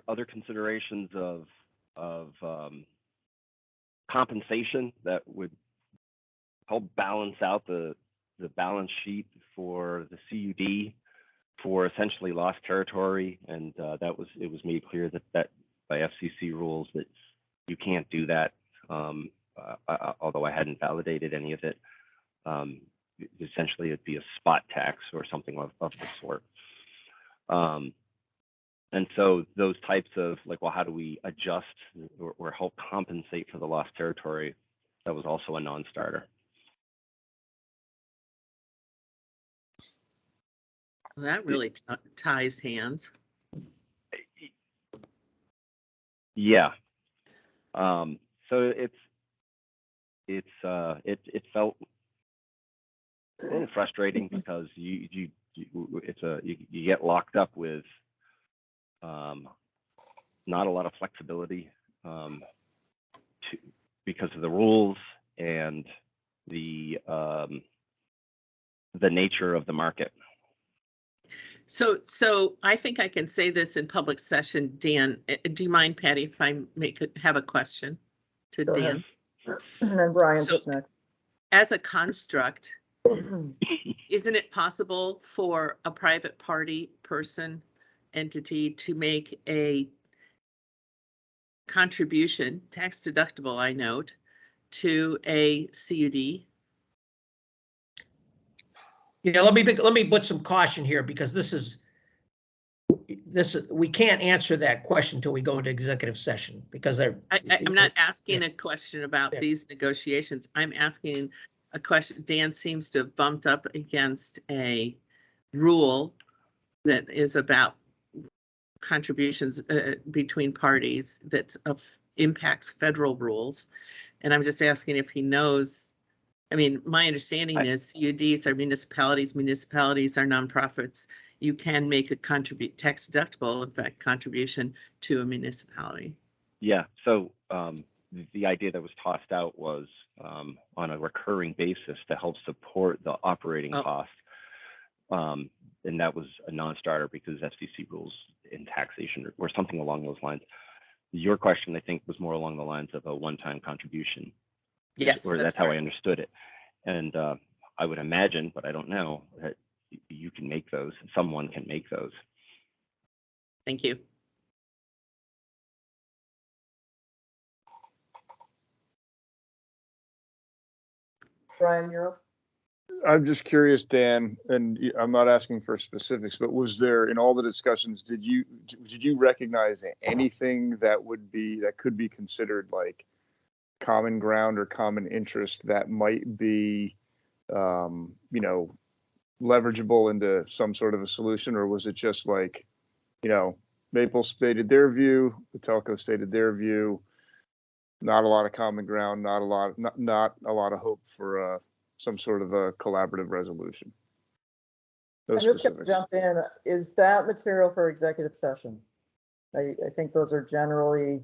other considerations of compensation that would help balance out the balance sheet for the CUD for essentially lost territory, and it was made clear that by FCC rules that you can't do that. Although I hadn't validated any of it, essentially it'd be a spot tax or something of the sort. And so those types of how do we adjust or help compensate for the lost territory? That was also a non-starter. Well, that really ties hands. Yeah. So it felt a little frustrating because you get locked up with not a lot of flexibility because of the rules and the nature of the market. So I think I can say this in public session, Dan. Do you mind, Patty, if I have a question to Go Dan? ahead. And then Brian's So- up next. As a construct, isn't it possible for a private party person entity to make a contribution, tax deductible, I note, to a CUD? Yeah, let me put some caution here because we can't answer that question until we go into executive session because I'm not asking Yeah. a question about Yeah. these negotiations. I'm asking a question. Dan seems to have bumped up against a rule that is about contributions between parties that impacts federal rules. And I'm just asking if he knows. I mean, my understanding is CUDs are municipalities. Municipalities are nonprofits. You can make a tax deductible, in fact, contribution to a municipality. Yeah. So the idea that was tossed out was on a recurring basis to help support the operating cost. And that was a non-starter because FCC rules in taxation or something along those lines. Your question, I think, was more along the lines of a one-time contribution. Yes, or that's how I understood it. And I would imagine, but I don't know, that you can make those. Someone can make those. Thank you. Brian, you're up. I'm just curious, Dan, and I'm not asking for specifics, but was there in all the discussions, did you recognize anything that could be considered like common ground or common interest that might be, leverageable into some sort of a solution, or was it just like, Maple stated their view, the telco stated their view, not a lot of common ground, not a lot of hope for some sort of a collaborative resolution? I'm just going to jump in. Is that material for executive session? I think those are generally,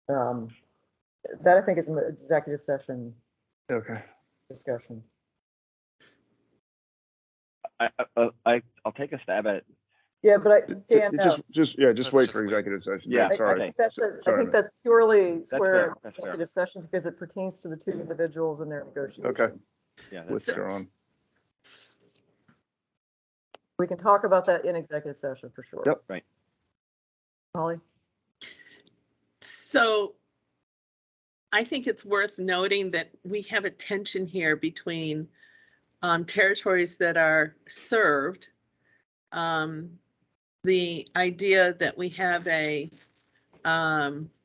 that I think is an executive session Okay. discussion. I'll take a stab at it. Yeah, but Dan, no. Just Let's wait just for wait. executive session. Yeah, Sorry. I think that's Sorry, I think man. that's purely That's square fair, that's fair. executive session because it pertains to the 2 individuals and their negotiations. Okay. Yeah, Withdrawn. We can talk about that in executive session for sure. Yep. Right. Holly? So I think it's worth noting that we have a tension here between territories that are served. The idea that we have a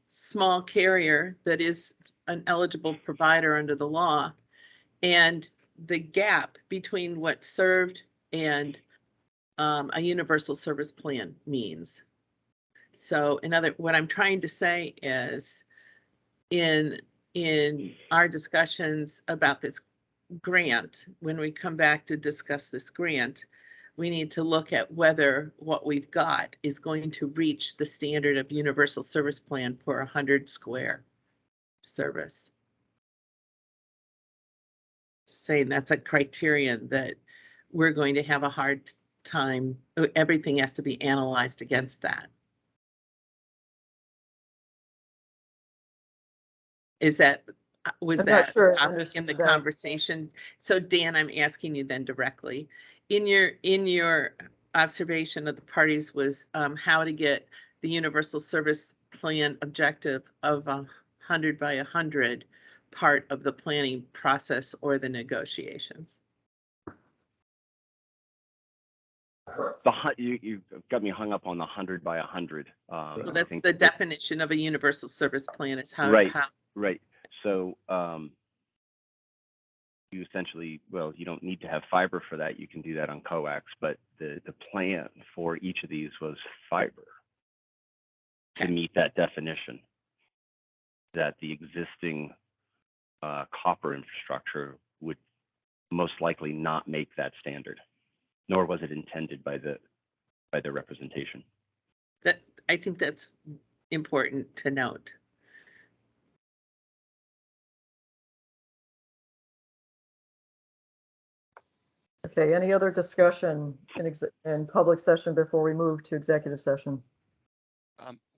small carrier that is an eligible provider under the law, and the gap between what's served and a universal service plan means. So what I'm trying to say is in our discussions about this grant, when we come back to discuss this grant, we need to look at whether what we've got is going to reach the standard of universal service plan for 100 square service. Saying that's a criterion that we're going to have a hard time. Everything has to be analyzed against that. Was I'm not that sure I topic in understood the that. conversation? So Dan, I'm asking you then directly, in your observation of the parties was how to get the universal service plan objective of 100 by 100 part of the planning process or the negotiations. You got me hung up on the 100 by 100. So I that's think the definition of a universal service plan is how. Right. So you essentially, well, you don't need to have fiber for that. You can do that on coax, but the plan for each of these was fiber to meet that definition, that the existing copper infrastructure would most likely not make that standard, nor was it intended by the representation. That I think that's important to note. Okay, any other discussion in public session before we move to executive session?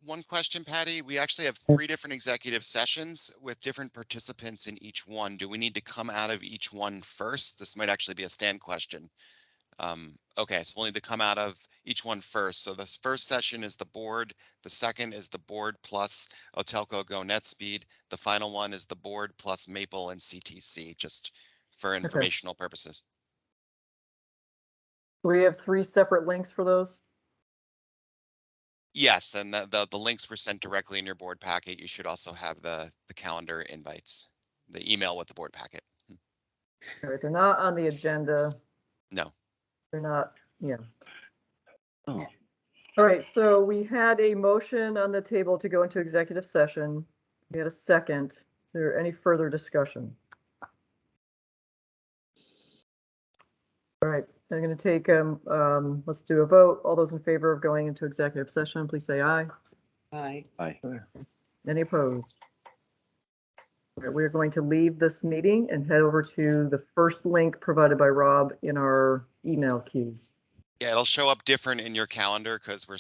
One question, Patty. We actually have 3 different executive sessions with different participants in each one. Do we need to come out of each one first? This might actually be a Stan question. Okay, so we'll need to come out of each one first. So this first session is the board. The second is the board plus Otelco Go NetSpeed. The final one is the board plus Maple and CTC, just for informational purposes. We have 3 separate links for those? Yes, and the links were sent directly in your board packet. You should also have the calendar invites, the email with the board packet. All right, they're not on the agenda. No. They're not, yeah. Oh. All right, so we had a motion on the table to go into executive session. We had a second. Is there any further discussion? All right, I'm going to take, let's do a vote. All those in favor of going into executive session, please say aye. Aye. Aye. Any opposed? All right, we're going to leave this meeting and head over to the first link provided by Rob in our email queue. Yeah, it'll show up different in your calendar because we're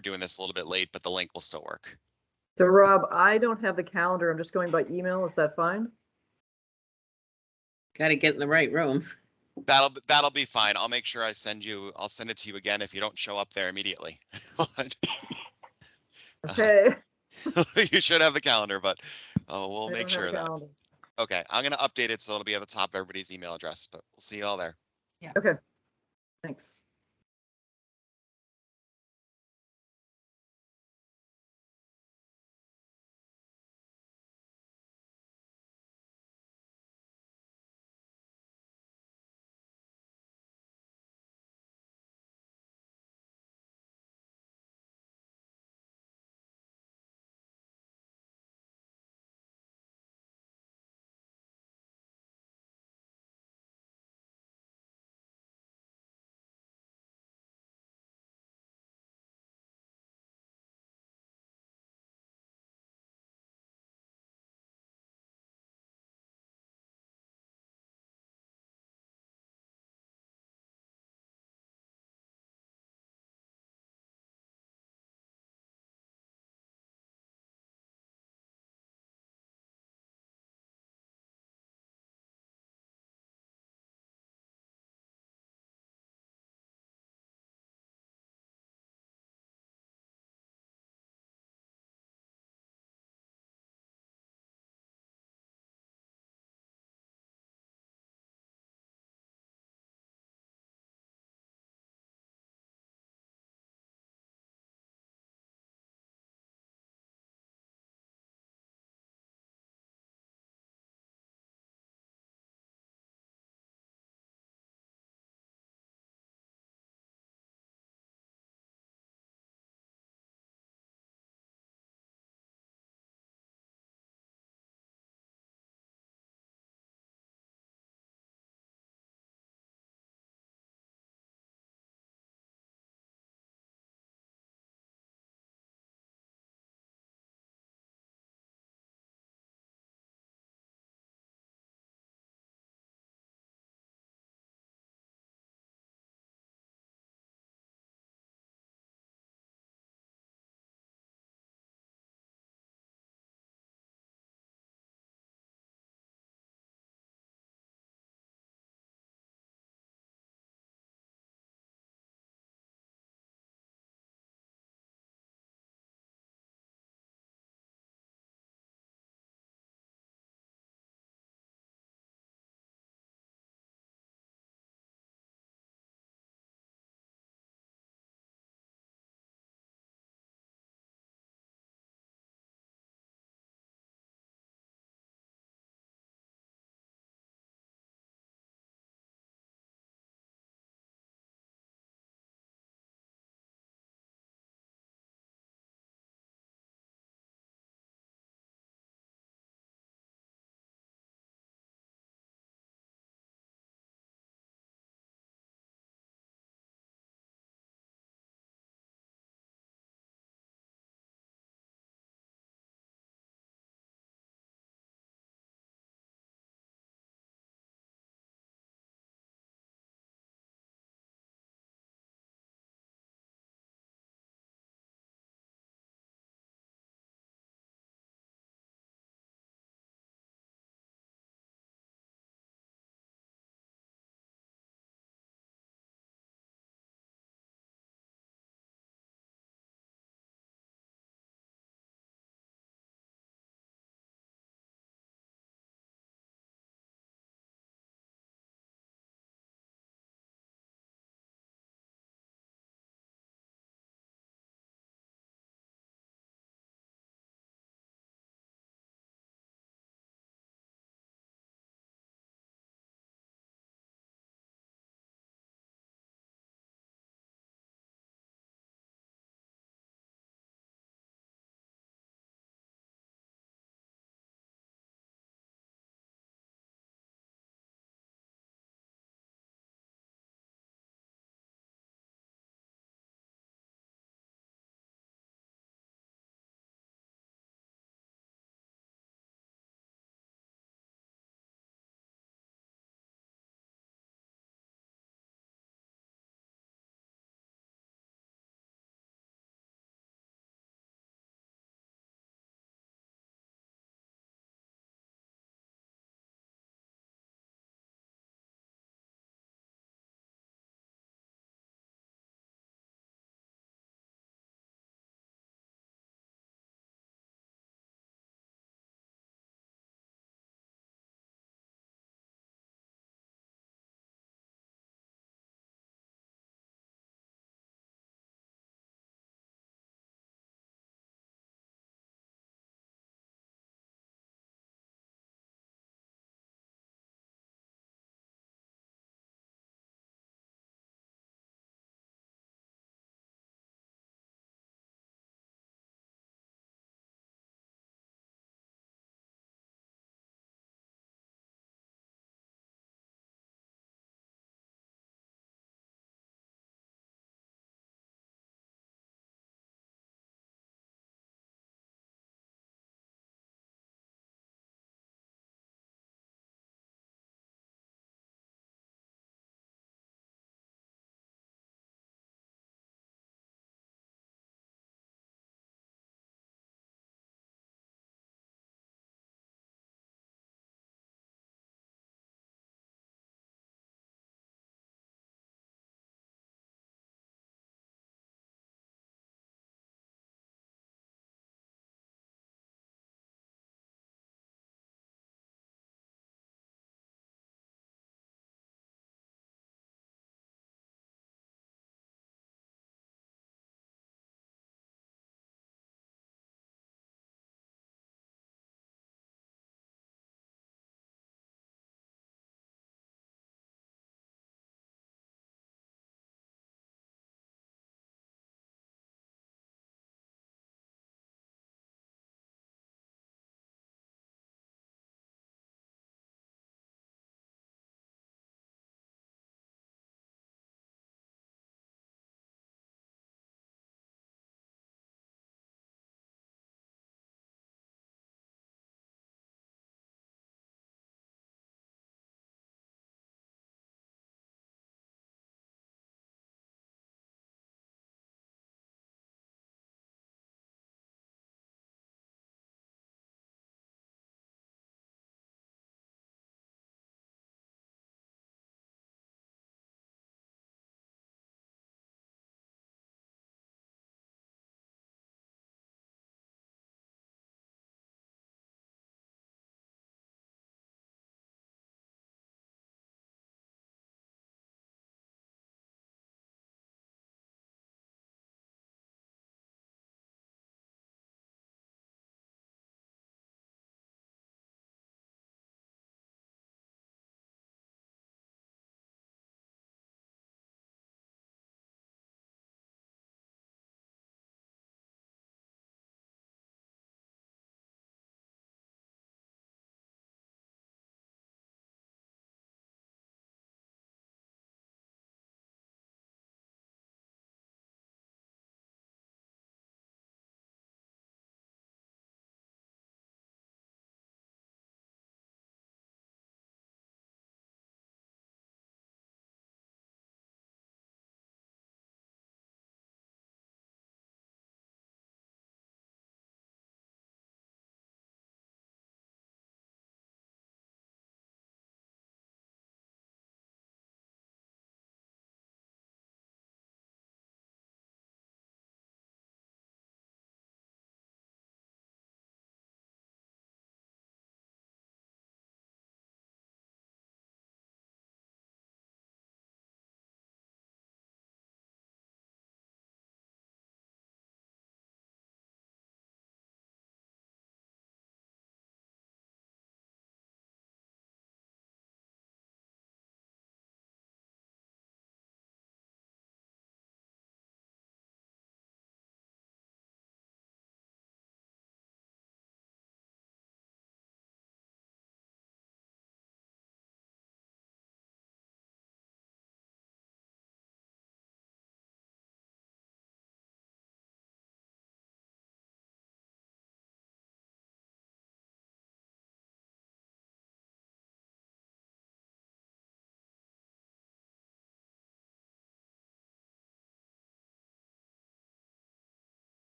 doing this a little bit late, but the link will still work. So Rob, I don't have the calendar. I'm just going by email. Is that fine? Got to get in the right room. That'll be fine. I'll make sure I'll send it to you again if you don't show up there immediately. Okay. You should have the calendar, but we'll make sure of that. Calendar. Okay, I'm gonna update it so it'll be at the top of everybody's email address, but we'll see you all there. Yeah. Okay. Thanks.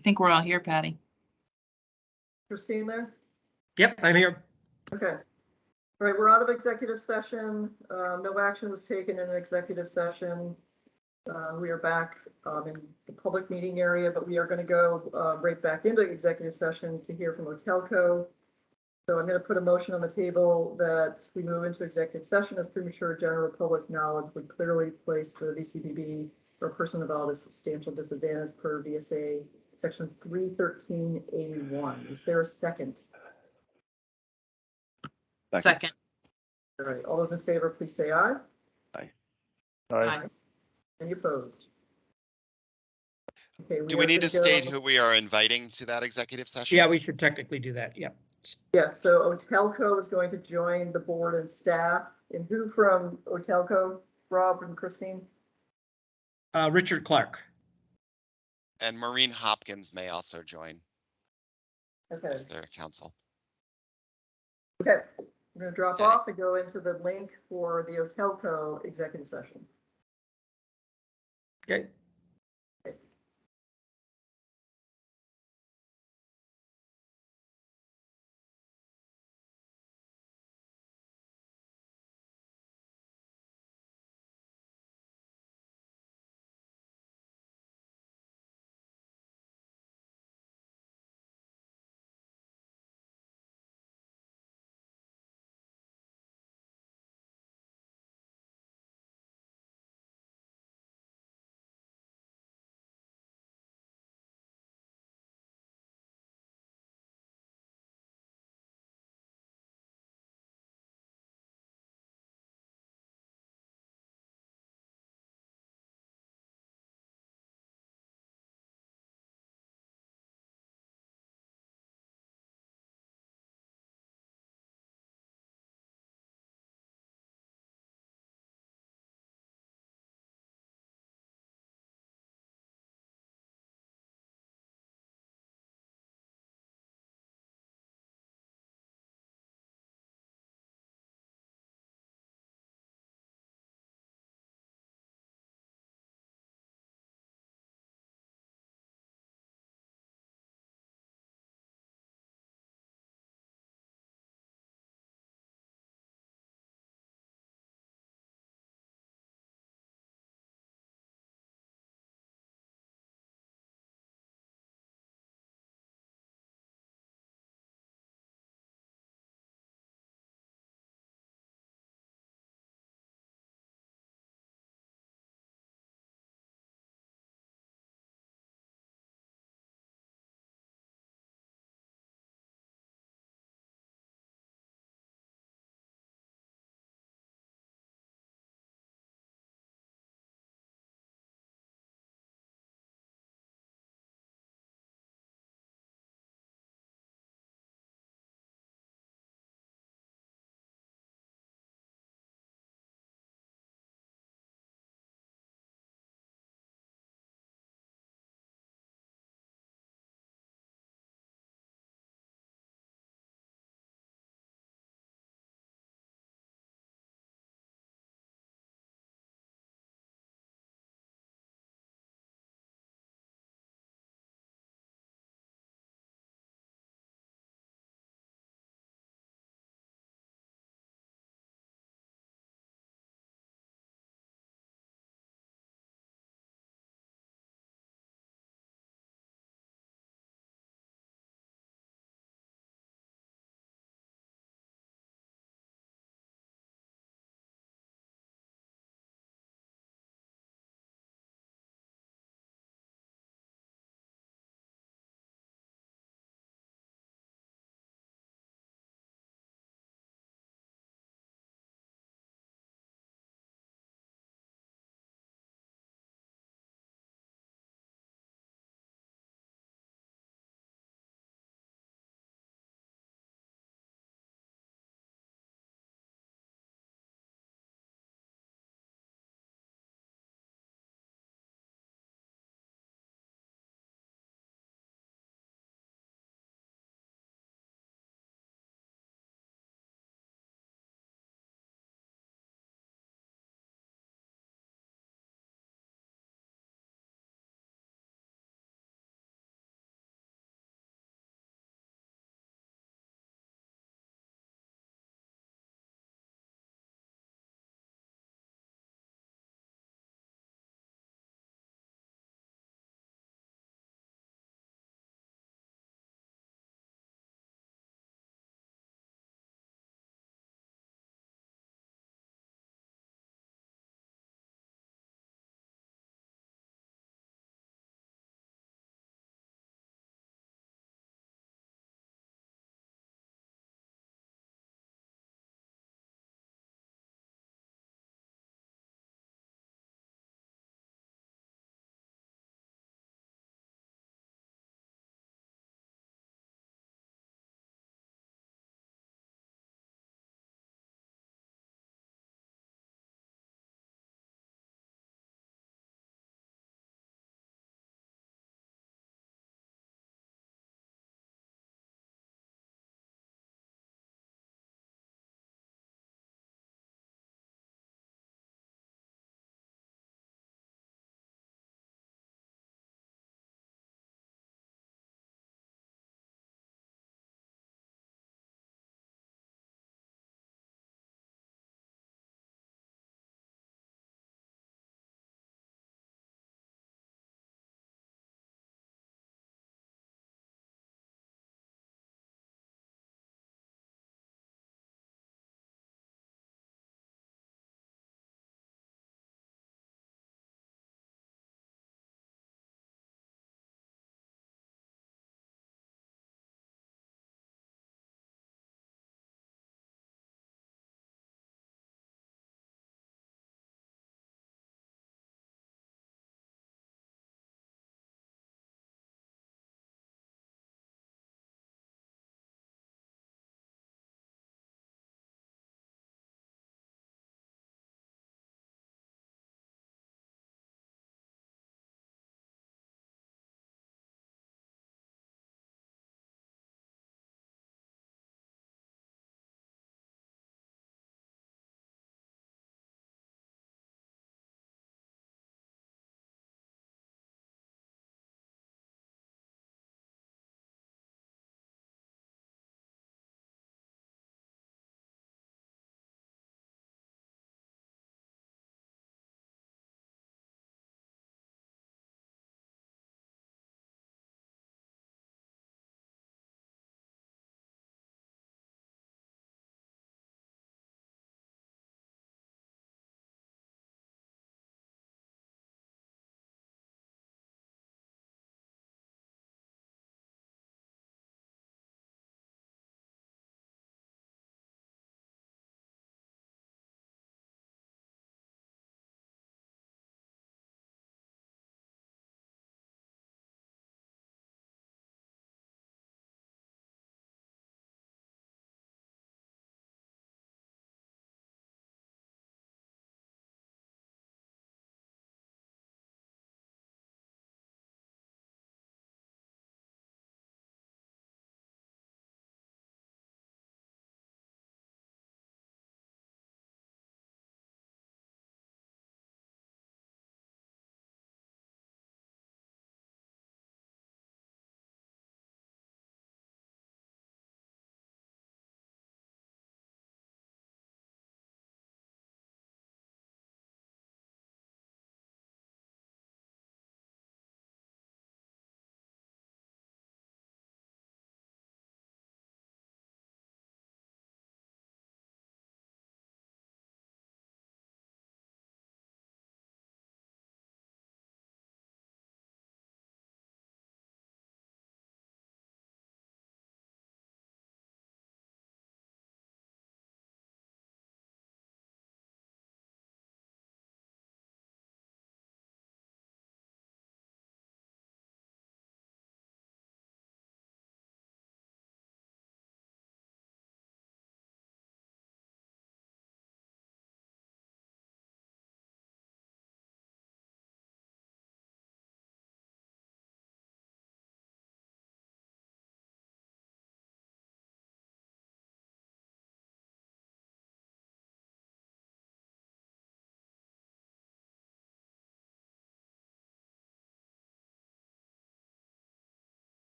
I think we're all here, Patty. Christine there? Yep, I'm here. Okay. All right, we're out of executive session. No action was taken in an executive session. We are back in the public meeting area, but we are going to go right back into executive session to hear from Otelco. So I'm going to put a motion on the table that we move into executive session as premature general public knowledge would clearly place the VCBB or a person involved at substantial disadvantage per VSA section 313A1. Is there a second? Second. All right, all those in favor, please say aye. Aye. Any opposed? Okay, Do we need to are gonna state who we are inviting to that executive session? Yeah, we should technically do that. Yep. Yes, so Otelco is going to join the board and staff. And who from Otelco? Rob and Christine? Richard Clark. And Maureen Hopkins may also join Okay, as their counsel. okay. We're going to drop Okay. off and go into the link for the Otelco executive session. Okay.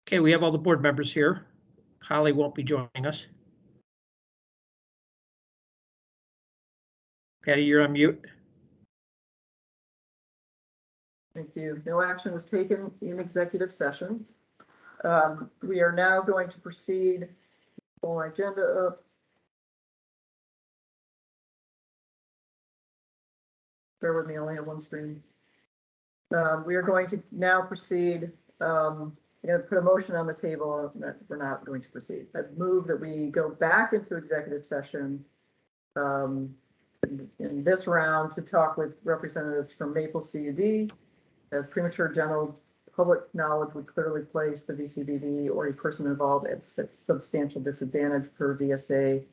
Okay, we have all the board members here. Holly won't be joining us. Patty, you're on mute. Thank you. No action was taken in executive session. We are now going to proceed. Full agenda up. Bear with me, I only have one screen. We are going to now proceed. I'm going to put a motion on the table that we're not going to proceed. I've moved that we go back into executive session in this round to talk with representatives from Maple CUD, as premature general public knowledge would clearly place the VCBB or a person involved at substantial disadvantage per VSA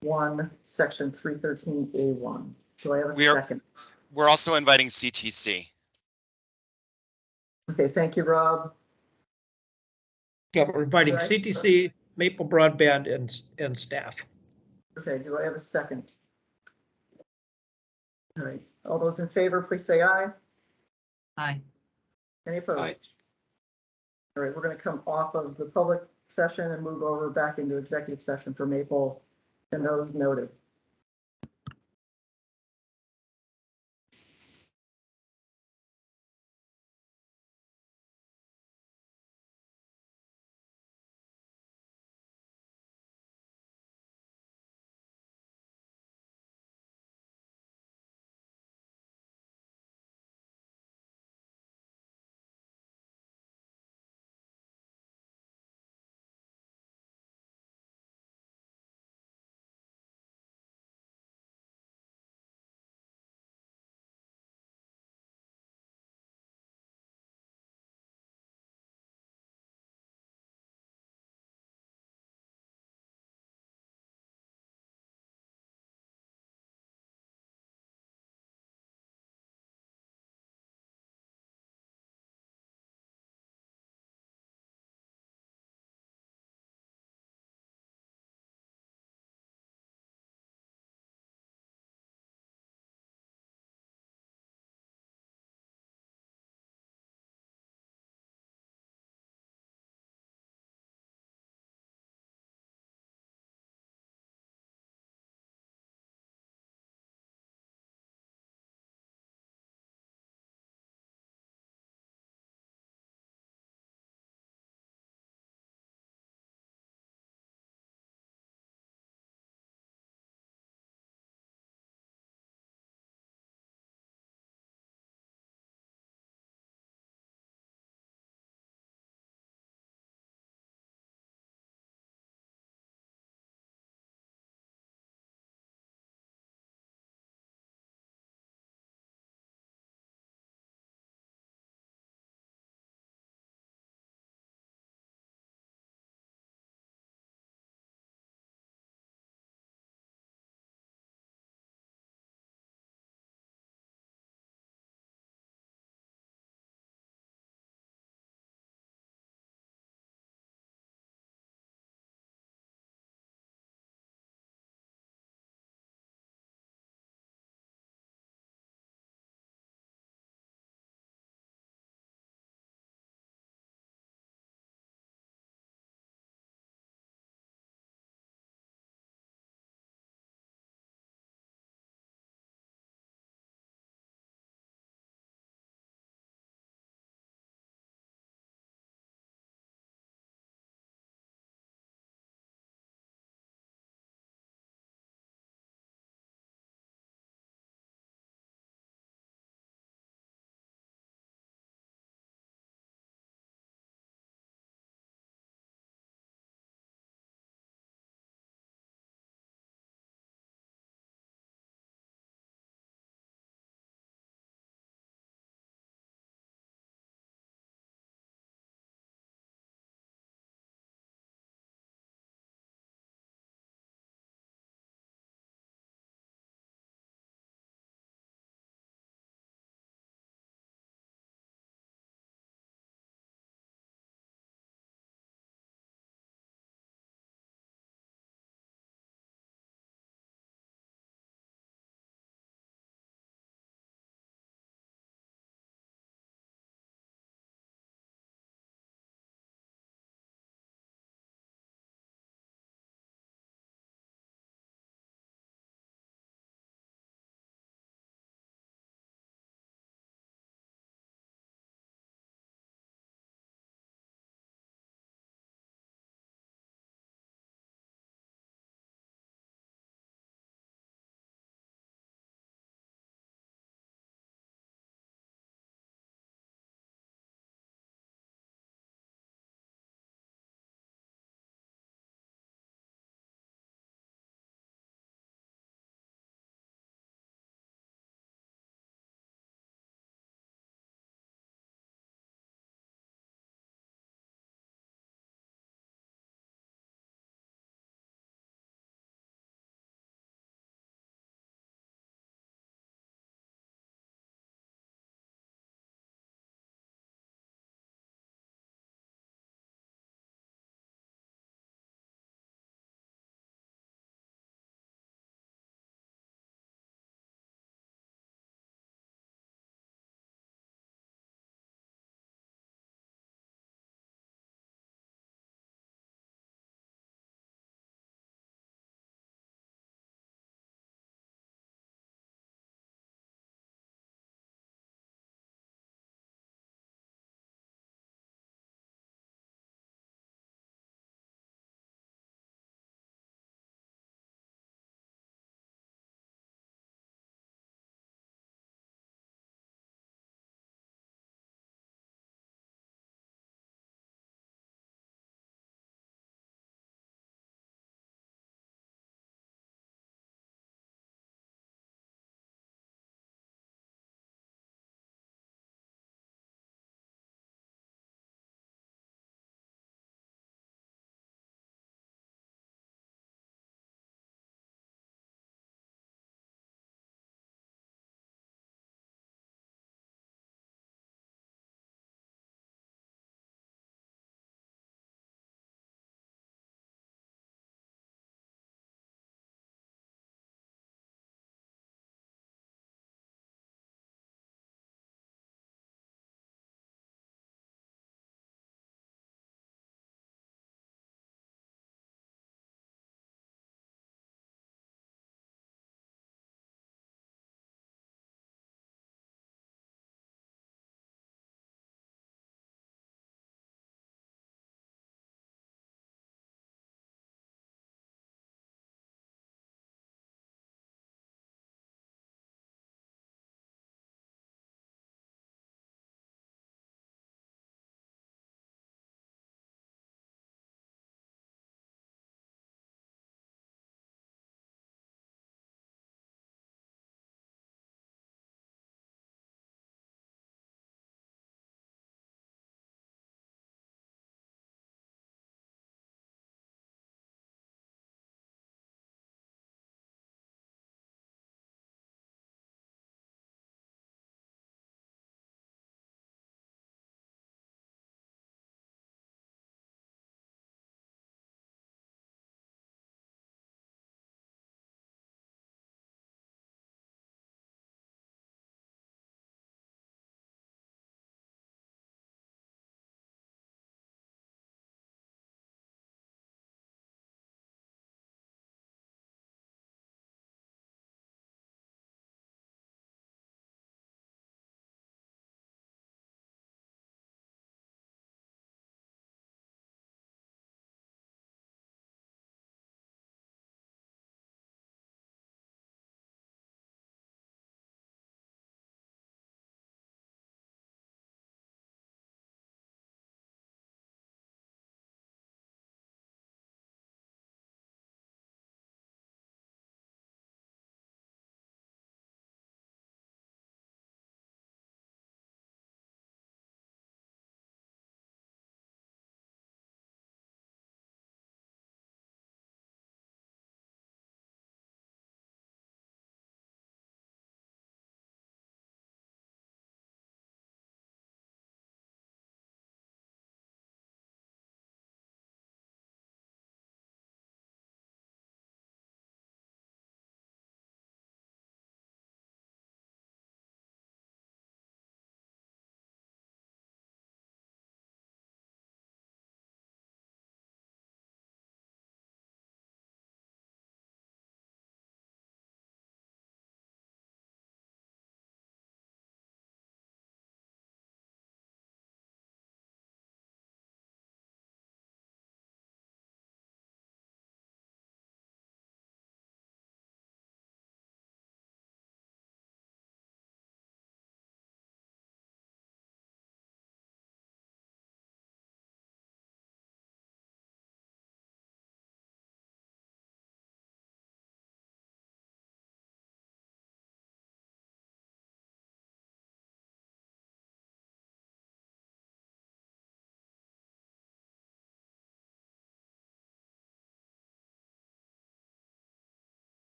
1, section 313A1. Do I have a second? We're also inviting CTC. Okay, thank you, Rob. Yeah, we're inviting Right. CTC, Maple Broadband, and staff. Okay, do I have a second? All right, all those in favor, please say aye. Aye. Any opposed? Aye. All right, we're going to come off of the public session and move over back into executive session for Maple and those noted.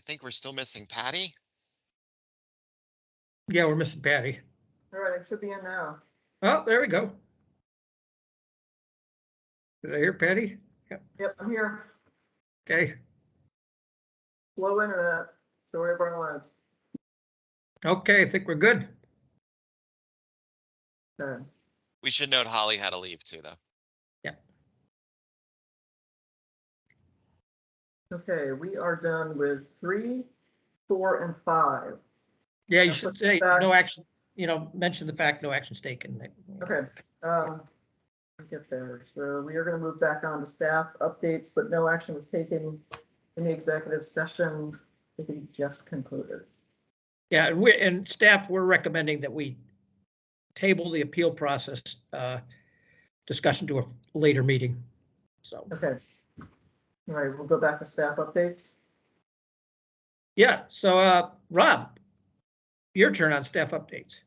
think we're still missing Patty. Yeah, we're missing Patty. All right, it should be in now. Oh, there we go. Did I hear Patty? Yep, I'm here. Okay. Slow internet. Story of our lives. Okay, I think we're good. Okay. We should note Holly had to leave too, though. Okay, we are done with 3, 4, and 5. Yeah, you That's should what's say back. no action, mention the fact, no action's taken. Okay, we'll get there. So we are going to move back on to staff updates, but no action was taken in the executive session that we just concluded. Yeah, and staff, we're recommending that we table the appeal process discussion to a later meeting. So, Okay. All right, we'll go back to staff updates. yeah, so Rob, your turn on staff updates.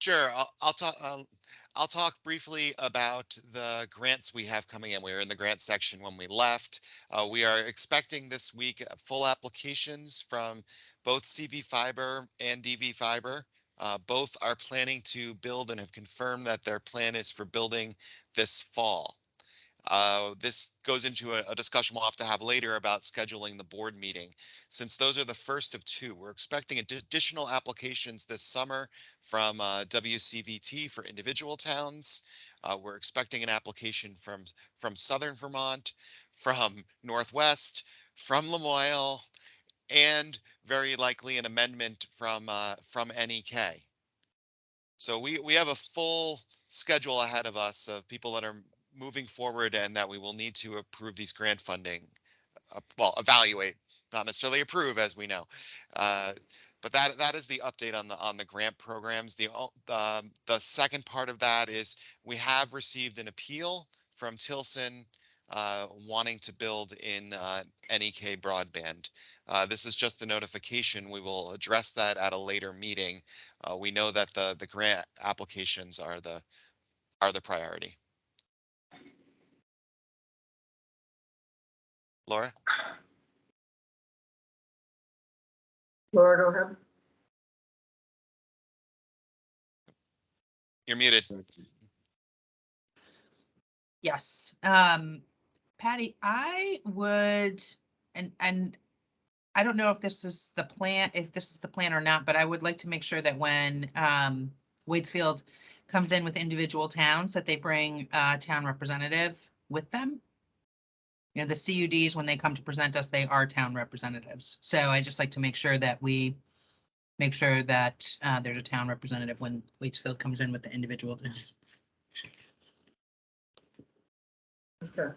Sure, I'll talk briefly about the grants we have coming in. We were in the grant section when we left. We are expecting this week full applications from both CV Fiber and DV Fiber. Both are planning to build and have confirmed that their plan is for building this fall. This goes into a discussion we'll have to have later about scheduling the board meeting. Since those are the first of two, we're expecting additional applications this summer from WCVT for individual towns. We're expecting an application from Southern Vermont, from Northwest, from Lamoille, and very likely an amendment from NEK. So we have a full schedule ahead of us of people that are moving forward and that we will need to approve these grant funding. Well, evaluate, not necessarily approve, as we know. But that is the update on the grant programs. The second part of that is we have received an appeal from Tilson wanting to build in NEK broadband. This is just the notification. We will address that at a later meeting. We know that the grant applications are the priority. Laura? Laura, go ahead. You're muted. Yes. Patty, I would, and I don't know if this is the plan, or not, but I would like to make sure that when Waitsfield comes in with individual towns, that they bring a town representative with them. The CUDs, when they come to present us, they are town representatives. So I just like to make sure that we make sure that there's a town representative when Waitsfield comes in with the individual towns. Okay.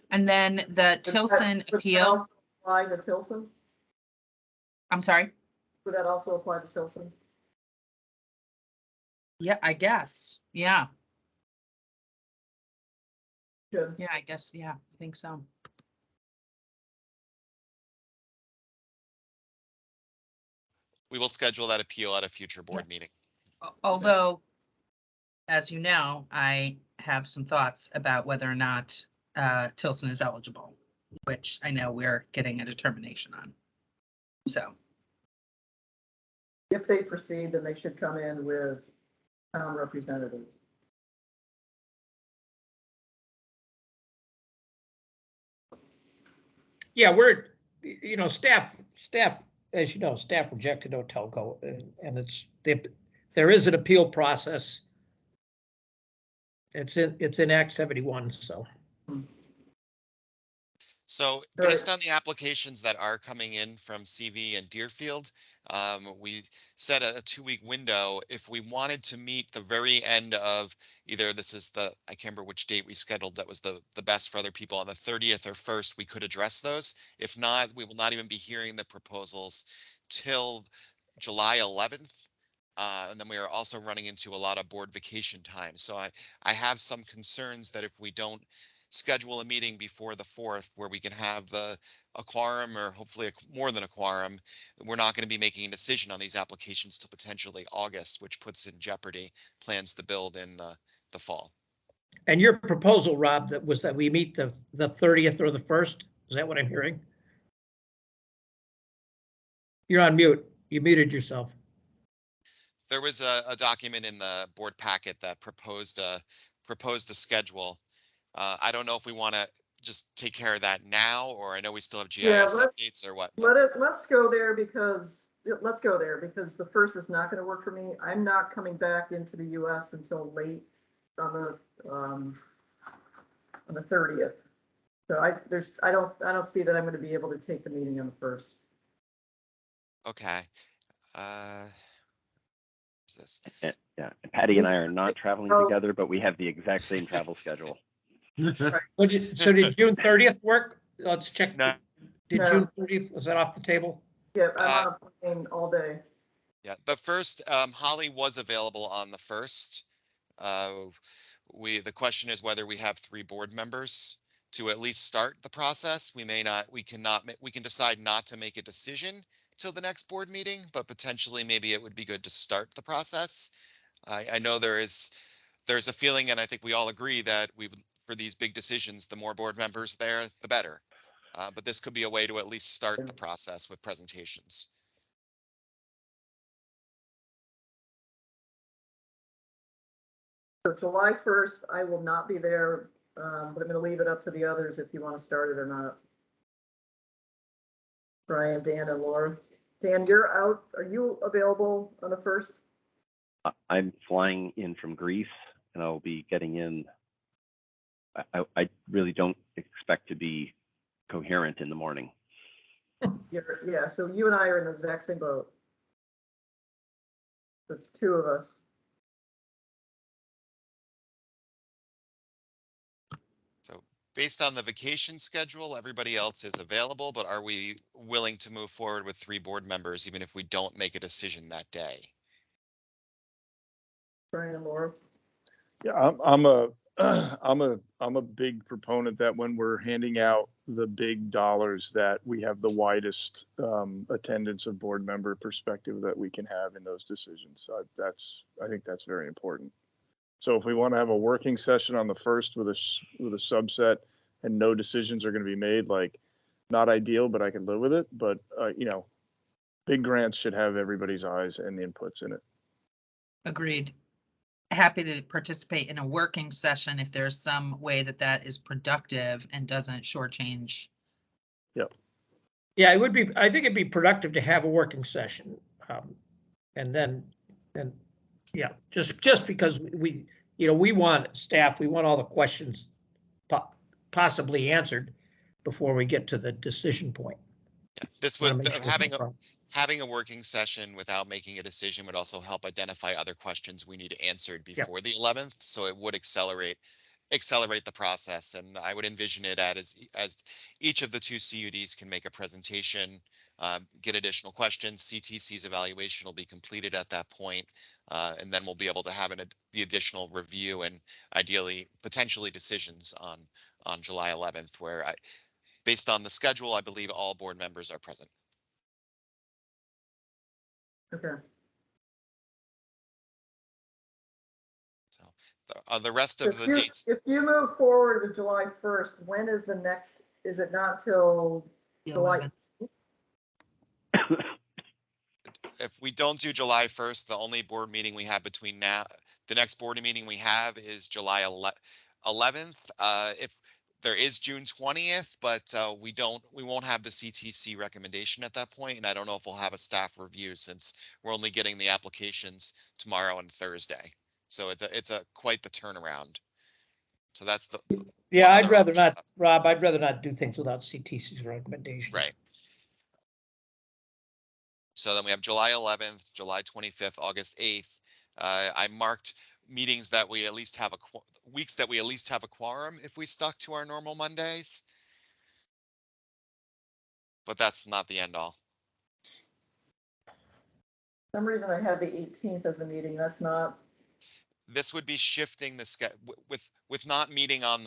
And then the Tilson Would that appeal, also apply to Tilson? I'm sorry. Would that also apply to Tilson? Yeah, I guess. Yeah. Good. Yeah, I guess. Yeah, I think so. We will schedule that appeal at a future board meeting. Although, as you know, I have some thoughts about whether or not Tilson is eligible, which I know we're getting a determination on. So. If they proceed, then they should come in with town representatives. Yeah, we're, staff, as you know, staff rejected Otelco, and there is an appeal process. It's in Act 71, so. So based on the applications that are coming in from CV and Deerfield, we set a 2-week window. If we wanted to meet the very end of either I can't remember which date we scheduled that was the best for other people, on the 30th or 1st, we could address those. If not, we will not even be hearing the proposals till July 11th. And then we are also running into a lot of board vacation time. So I have some concerns that if we don't schedule a meeting before the 4th where we can have a quorum, or hopefully more than a quorum, we're not going to be making a decision on these applications till potentially August, which puts in jeopardy plans to build in the fall. And your proposal, Rob, that we meet the 30th or the 1st? Is that what I'm hearing? You're on mute. You muted yourself. There was a document in the board packet that proposed a schedule. I don't know if we want to just take care of that now, or I know we still have GIS updates or what. Let's go there because the 1st is not going to work for me. I'm not coming back into the US until late on the 30th. So I don't see that I'm going to be able to take the meeting on the 1st. Okay. This? Yeah, Patty and I are not traveling together, but we have the exact same travel schedule. So did June 30th work? Let's check. No. Did No. June 30th, was that off the table? Yeah, I'm on a plane all day. Yeah, the 1st, Holly was available on the 1st. The question is whether we have 3 board members to at least start the process. We can decide not to make a decision till the next board meeting, but potentially maybe it would be good to start the process. I know there's a feeling, and I think we all agree that for these big decisions, the more board members there, the better. But this could be a way to at least start the process with presentations. So July 1st, I will not be there, but I'm going to leave it up to the others if you want to start it or not. Brian, Dan, and Laura. Dan, you're out. Are you available on the 1st? I'm flying in from Greece, and I'll be getting in. I really don't expect to be coherent in the morning. Yeah, so you and I are in the exact same boat. That's 2 of us. So based on the vacation schedule, everybody else is available, but are we willing to move forward with 3 board members, even if we don't make a decision that day? Brian and Laura. Yeah, I'm a big proponent that when we're handing out the big dollars, that we have the widest attendance of board member perspective that we can have in those decisions. I think that's very important. So if we want to have a working session on the 1st with a subset and no decisions are going to be made, like, not ideal, but I can live with it. But big grants should have everybody's eyes and inputs in it. Agreed. Happy to participate in a working session if there's some way that is productive and doesn't shortchange. Yep. Yeah, it would be. I think it'd be productive to have a working session, and yeah, just because we want staff, we want all the questions possibly answered before we get to the decision point. Yeah, this would having a working session without making a decision would also help identify other questions we need answered before the 11th. So it would accelerate the process, and I would envision it as each of the 2 CUDs can make a presentation, get additional questions. CTC's evaluation will be completed at that point, and then we'll be able to have the additional review and ideally potentially decisions on July 11th, where based on the schedule, I believe all board members are present. Okay. So the rest of the dates. If you move forward to July 1st, when is the next? Is it not till July? If we don't do July 1st, the only board meeting we have between now, the next board meeting we have is July 11th. If there is June 20th, but we won't have the CTC recommendation at that point, and I don't know if we'll have a staff review since we're only getting the applications tomorrow and Thursday. So it's quite the turnaround. So that's the yeah. I'd rather not, Rob. I'd rather not do things without CTC's recommendation. Right. So then we have July 11th, July 25th, August 8th. I marked meetings that we at least have weeks that we at least have a quorum if we stuck to our normal Mondays. But that's not the end all. For some reason I have the 18th as a meeting. That's not. This would be shifting the schedule with not meeting on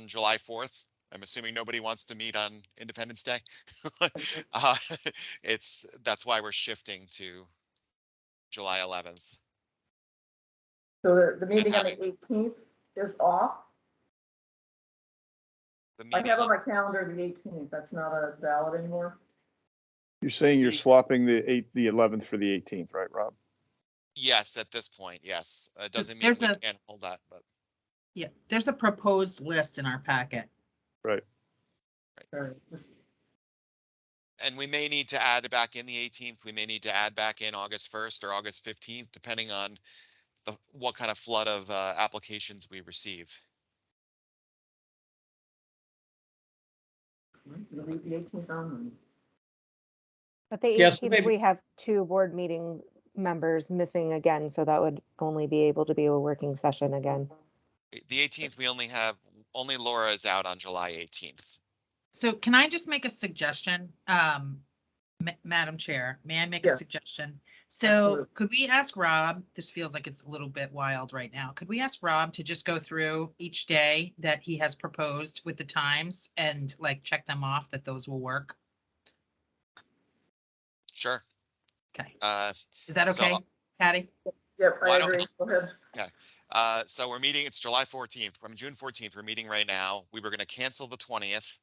July 4th. I'm assuming nobody wants to meet on Independence Day. That's why we're shifting to July 11th. So the meeting on the 18th is off. I have on my calendar the 18th. That's not valid anymore. You're saying you're swapping the 11th for the 18th, right, Rob? Yes, at this point, yes. It doesn't mean There's we a- can't hold that, but Yeah, there's a proposed list in our packet. Right. and we may need to add back in the 18th. We may need to add back in August 1st or August 15th, depending on what kind of flood of applications we receive. Leave the 18th on. But the Yes, 18th, maybe- we have 2 board meeting members missing again, so that would only be able to be a working session again. The 18th, we only Laura is out on July 18th. So can I just make a suggestion? Madam Chair, may I make a Yeah. suggestion? So Absolutely. could we ask Rob, this feels like it's a little bit wild right now. Could we ask Rob to just go through each day that he has proposed with the times and like check them off that those will work? Sure. Okay, Uh, is that So- okay, Patty? Yep, Why I don't- agree. Go ahead. So we're meeting, it's July 14th, from June 14th, we're meeting right now. We were gonna cancel the 20th.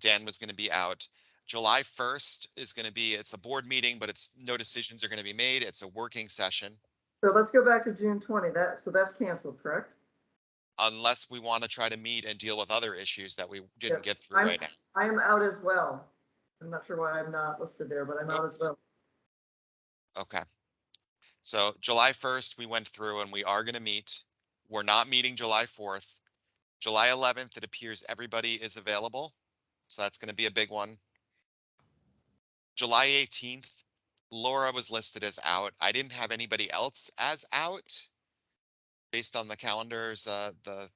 Dan was gonna be out. July 1st is gonna be, it's a board meeting, but it's, no decisions are gonna be made. It's a working session. So let's go back to June 20. So that's canceled, correct? Unless we want to try to meet and deal with other issues that we didn't Yep, get through I'm- right now. I am out as well. I'm not sure why I'm not listed there, but I'm out as well. Okay. So July 1st, we went through and we are gonna meet. We're not meeting July 4th. July 11th, it appears everybody is available. So that's gonna be a big one. July 18th, Laura was listed as out. I didn't have anybody else as out. Based on the calendars, the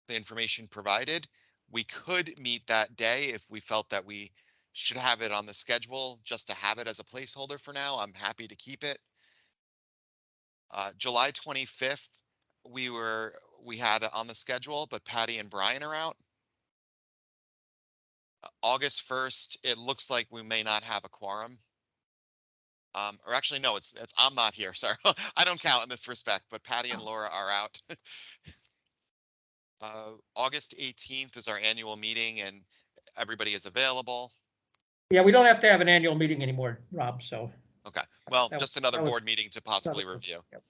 information provided. We could meet that day if we felt that we should have it on the schedule, just to have it as a placeholder for now. I'm happy to keep it. July 25th, we had it on the schedule, but Patty and Brian are out. August 1st, it looks like we may not have a quorum. Or actually, no, it's I'm not here. Sorry, I don't count in this respect, but Patty and Laura are out. August 18th is our annual meeting and everybody is available. Yeah, we don't have to have an annual meeting anymore, Rob, so. Okay, well, That just was- another that was- board meeting to possibly that was- review. yep.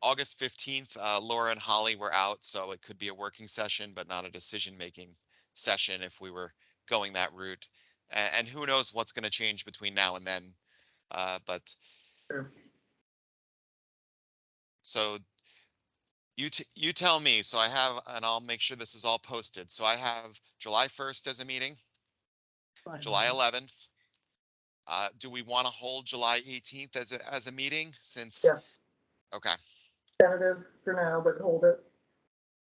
August 15th, Laura and Holly were out, so it could be a working session, but not a decision-making session if we were going that route. And who knows what's gonna change between now and then. But Sure. so you tell me, so I have, and I'll make sure this is all posted. So I have July 1st as a meeting, July 11th. Do we want to hold July 18th as a meeting since? Yeah. Okay, Tentative for now, but hold it.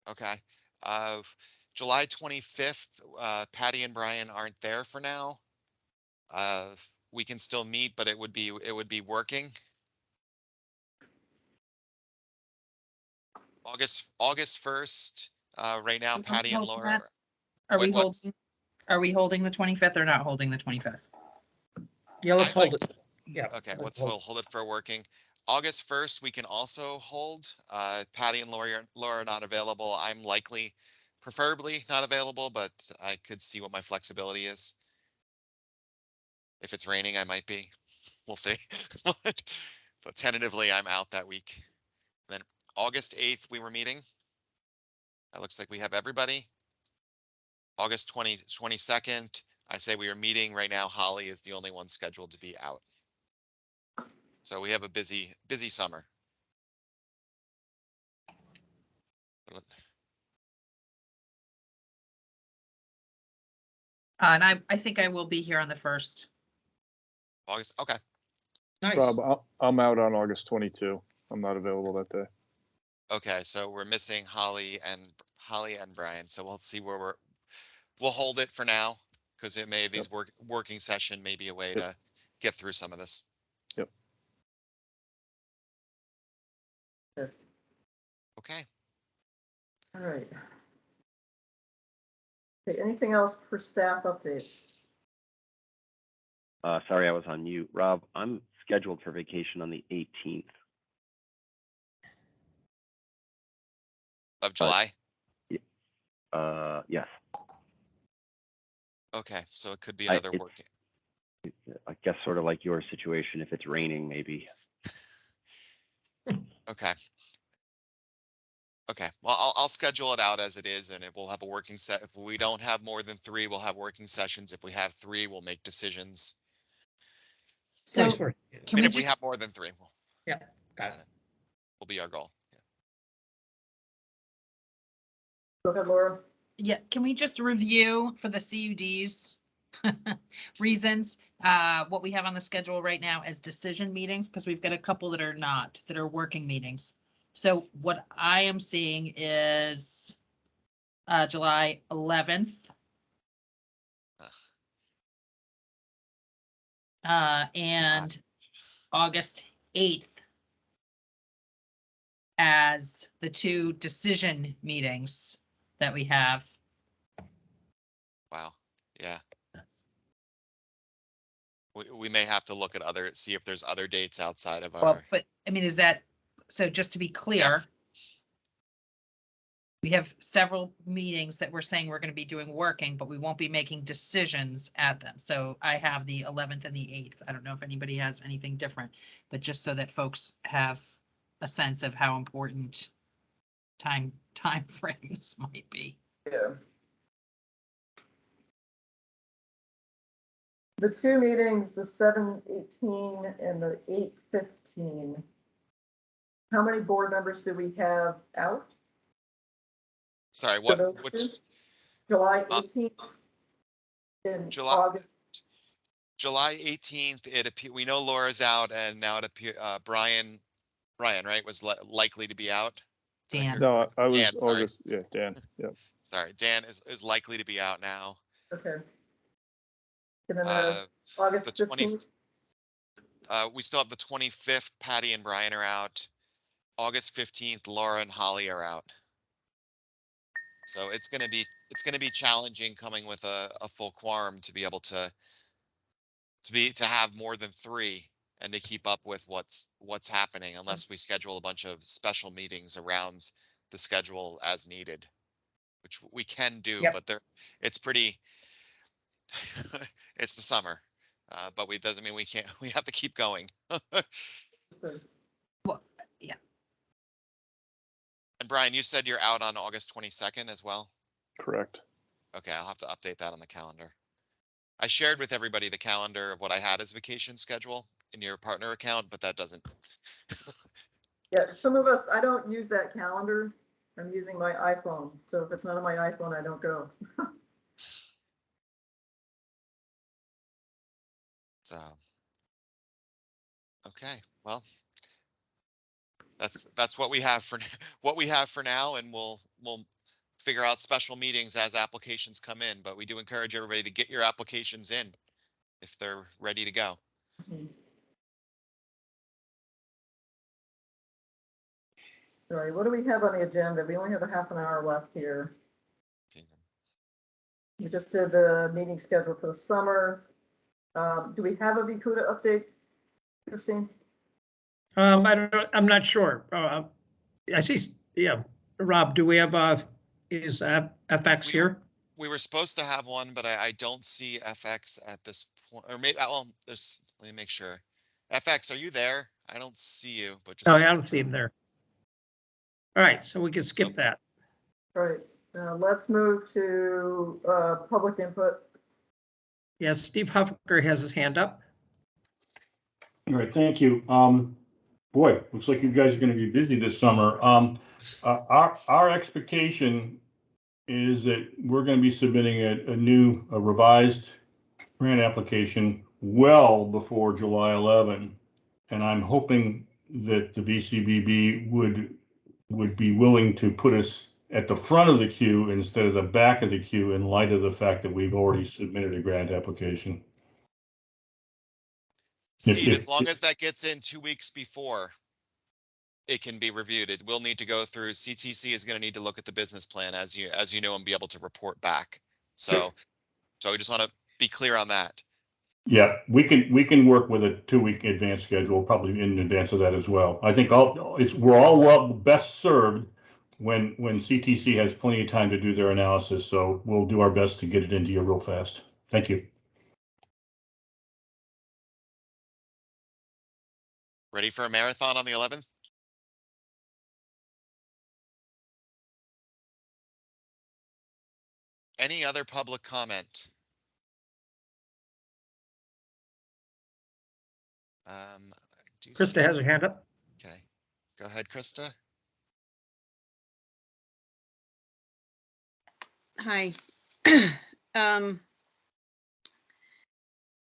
okay. July 25th, Patty and Brian aren't there for now. We can still meet, but it would be working. August 1st, right now, Are we Patty and holding Laura. that? Are we What- holding, are we holding the 25th or not holding the 25th? Yeah, let's I'd hold it. Yeah. Okay, let's let's hold hold it for working. August 1st, we can also hold. Patty and Laura are not available. I'm likely, preferably not available, but I could see what my flexibility is. If it's raining, I might be. We'll see. But tentatively, I'm out that week. Then August 8th, we were meeting. That looks like we have everybody. August 22nd, I say we are meeting right now. Holly is the only one scheduled to be out. So we have a busy summer. And I think I will be here on the 1st. August, okay, Nice. Rob, I'm out on August 22. I'm not available that day. okay, so we're missing Holly and Brian, so we'll see where we'll hold it for now, because it may, these working session may be a way to get through some of this. Yep. Sure. Okay, All right. Okay, anything else for staff updates? Sorry, I was on mute. Rob, I'm scheduled for vacation on the 18th. of July, Yes. okay, so it could be I- another it's- working. I guess sort of like your situation, if it's raining, maybe. Okay. Okay, well, I'll schedule it out as it is, and if we'll have a working set, if we don't have more than 3, we'll have working sessions. If we have 3, we'll make decisions. So Vice versa. can And we if we just, have more than 3, we'll, Yeah, got it. kinda- will be our goal. Yeah. Go ahead, Laura. yeah, can we just review for the CUDs reasons, what we have on the schedule right now as decision meetings? Because we've got a couple that are not, that are working meetings. So what I am seeing is July 11th. And August 8th as the 2 decision meetings that we have. Wow, yeah. We may have to look at see if there's other dates outside of Well, our, but I mean, is that, so just to be clear, we have several meetings that we're saying we're going to be doing working, but we won't be making decisions at them. So I have the 11th and the 8th. I don't know if anybody has anything different, but just so that folks have a sense of how important time frames might be. Yeah. The 2 meetings, the 7/18 and the 8/15. How many board members do we have out? sorry, for what, those which, two? July Uh, 18th and July, August. July 18th, we know Laura's out, and now it appear, Brian, right, was likely to be out. Did I Dan. hear No, correctly? I was Dan, sorry. August, yeah, Dan, yeah. Sorry, Dan is likely to be out now. Okay. And then The August 20, 15th. we still have the 25th, Patty and Brian are out. August 15th, Laura and Holly are out. So it's gonna be challenging coming with a full quorum to be able to have more than 3 and to keep up with what's happening, unless we schedule a bunch of special meetings around the schedule as needed, which we can do, Yep. but it's pretty, it's the summer, but doesn't mean we can't, we have to keep going. Well, yeah. And Brian, you said you're out on August 22nd as well? Correct. Okay, I'll have to update that on the calendar. I shared with everybody the calendar of what I had as vacation schedule in your partner account, but that doesn't. Yeah, some of us, I don't use that calendar. I'm using my iPhone. So if it's not on my iPhone, I don't go. So, okay, well, that's what we have for now, and we'll figure out special meetings as applications come in, but we do encourage everybody to get your applications in if they're ready to go. All right, what do we have on the agenda? We only have a half an hour left here. We just did the meeting schedule for the summer. Do we have a VCUDA update, Christine? I don't know, I'm not sure. I see, yeah, Rob, do we have, is FX here? We were supposed to have one, but I don't see FX at this point, or maybe, well, let me make sure. FX, are you there? I don't see you, but just. Oh, I don't see him there. All right, so we can skip So- that. All right, let's move to public input. Yes, Steve Huffaker has his hand up. All right, thank you. Boy, looks like you guys are going to be busy this summer. Our expectation is that we're going to be submitting a revised grant application well before July 11. And I'm hoping that the VCBB would be willing to put us at the front of the queue instead of the back of the queue in light of the fact that we've already submitted a grant application. Steve, as long as that gets in 2 weeks before it can be reviewed, it will need to go through, CTC is going to need to look at the business plan as you know, and be able to report back. So we just want to be clear on that. Yeah, we can work with a 2-week advance schedule, probably in advance of that as well. I think we're all best served when CTC has plenty of time to do their analysis. So we'll do our best to get it into you real fast. Thank you. Ready for a marathon on the 11th? Any other public comment? I do Krista see- has her hand up. Okay, go ahead, Krista. Hi.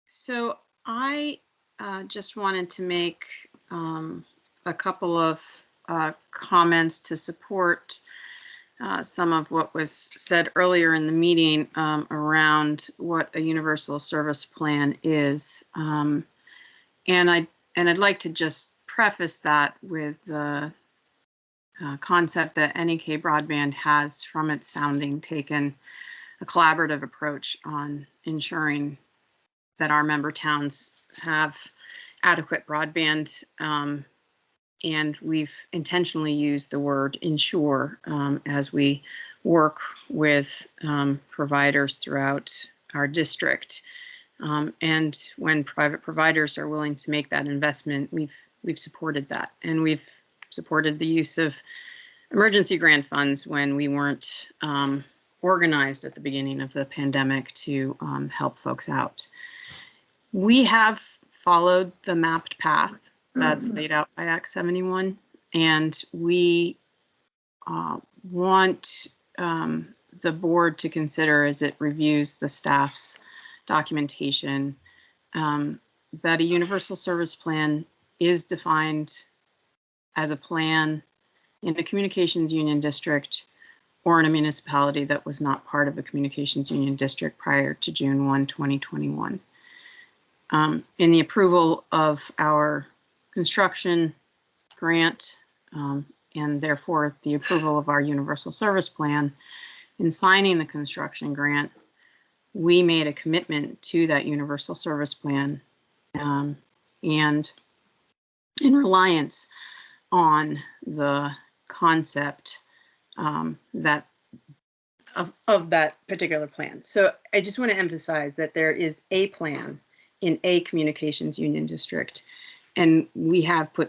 So I just wanted to make a couple of comments to support some of what was said earlier in the meeting around what a universal service plan is. And I'd like to just preface that with the concept that NEK Broadband has from its founding taken a collaborative approach on ensuring that our member towns have adequate broadband. And we've intentionally used the word ensure as we work with providers throughout our district. And when private providers are willing to make that investment, we've supported that. And we've supported the use of emergency grant funds when we weren't organized at the beginning of the pandemic to help folks out. We have followed the mapped path that's laid out by Act 71, and we want the board to consider as it reviews the staff's documentation that a universal service plan is defined as a plan in a communications union district or in a municipality that was not part of a communications union district prior to June 1, 2021. In the approval of our construction grant and therefore the approval of our universal service plan, in signing the construction grant, we made a commitment to that universal service plan and in reliance on the concept that of that particular plan. So I just want to emphasize that there is a plan in a communications union district, and we have put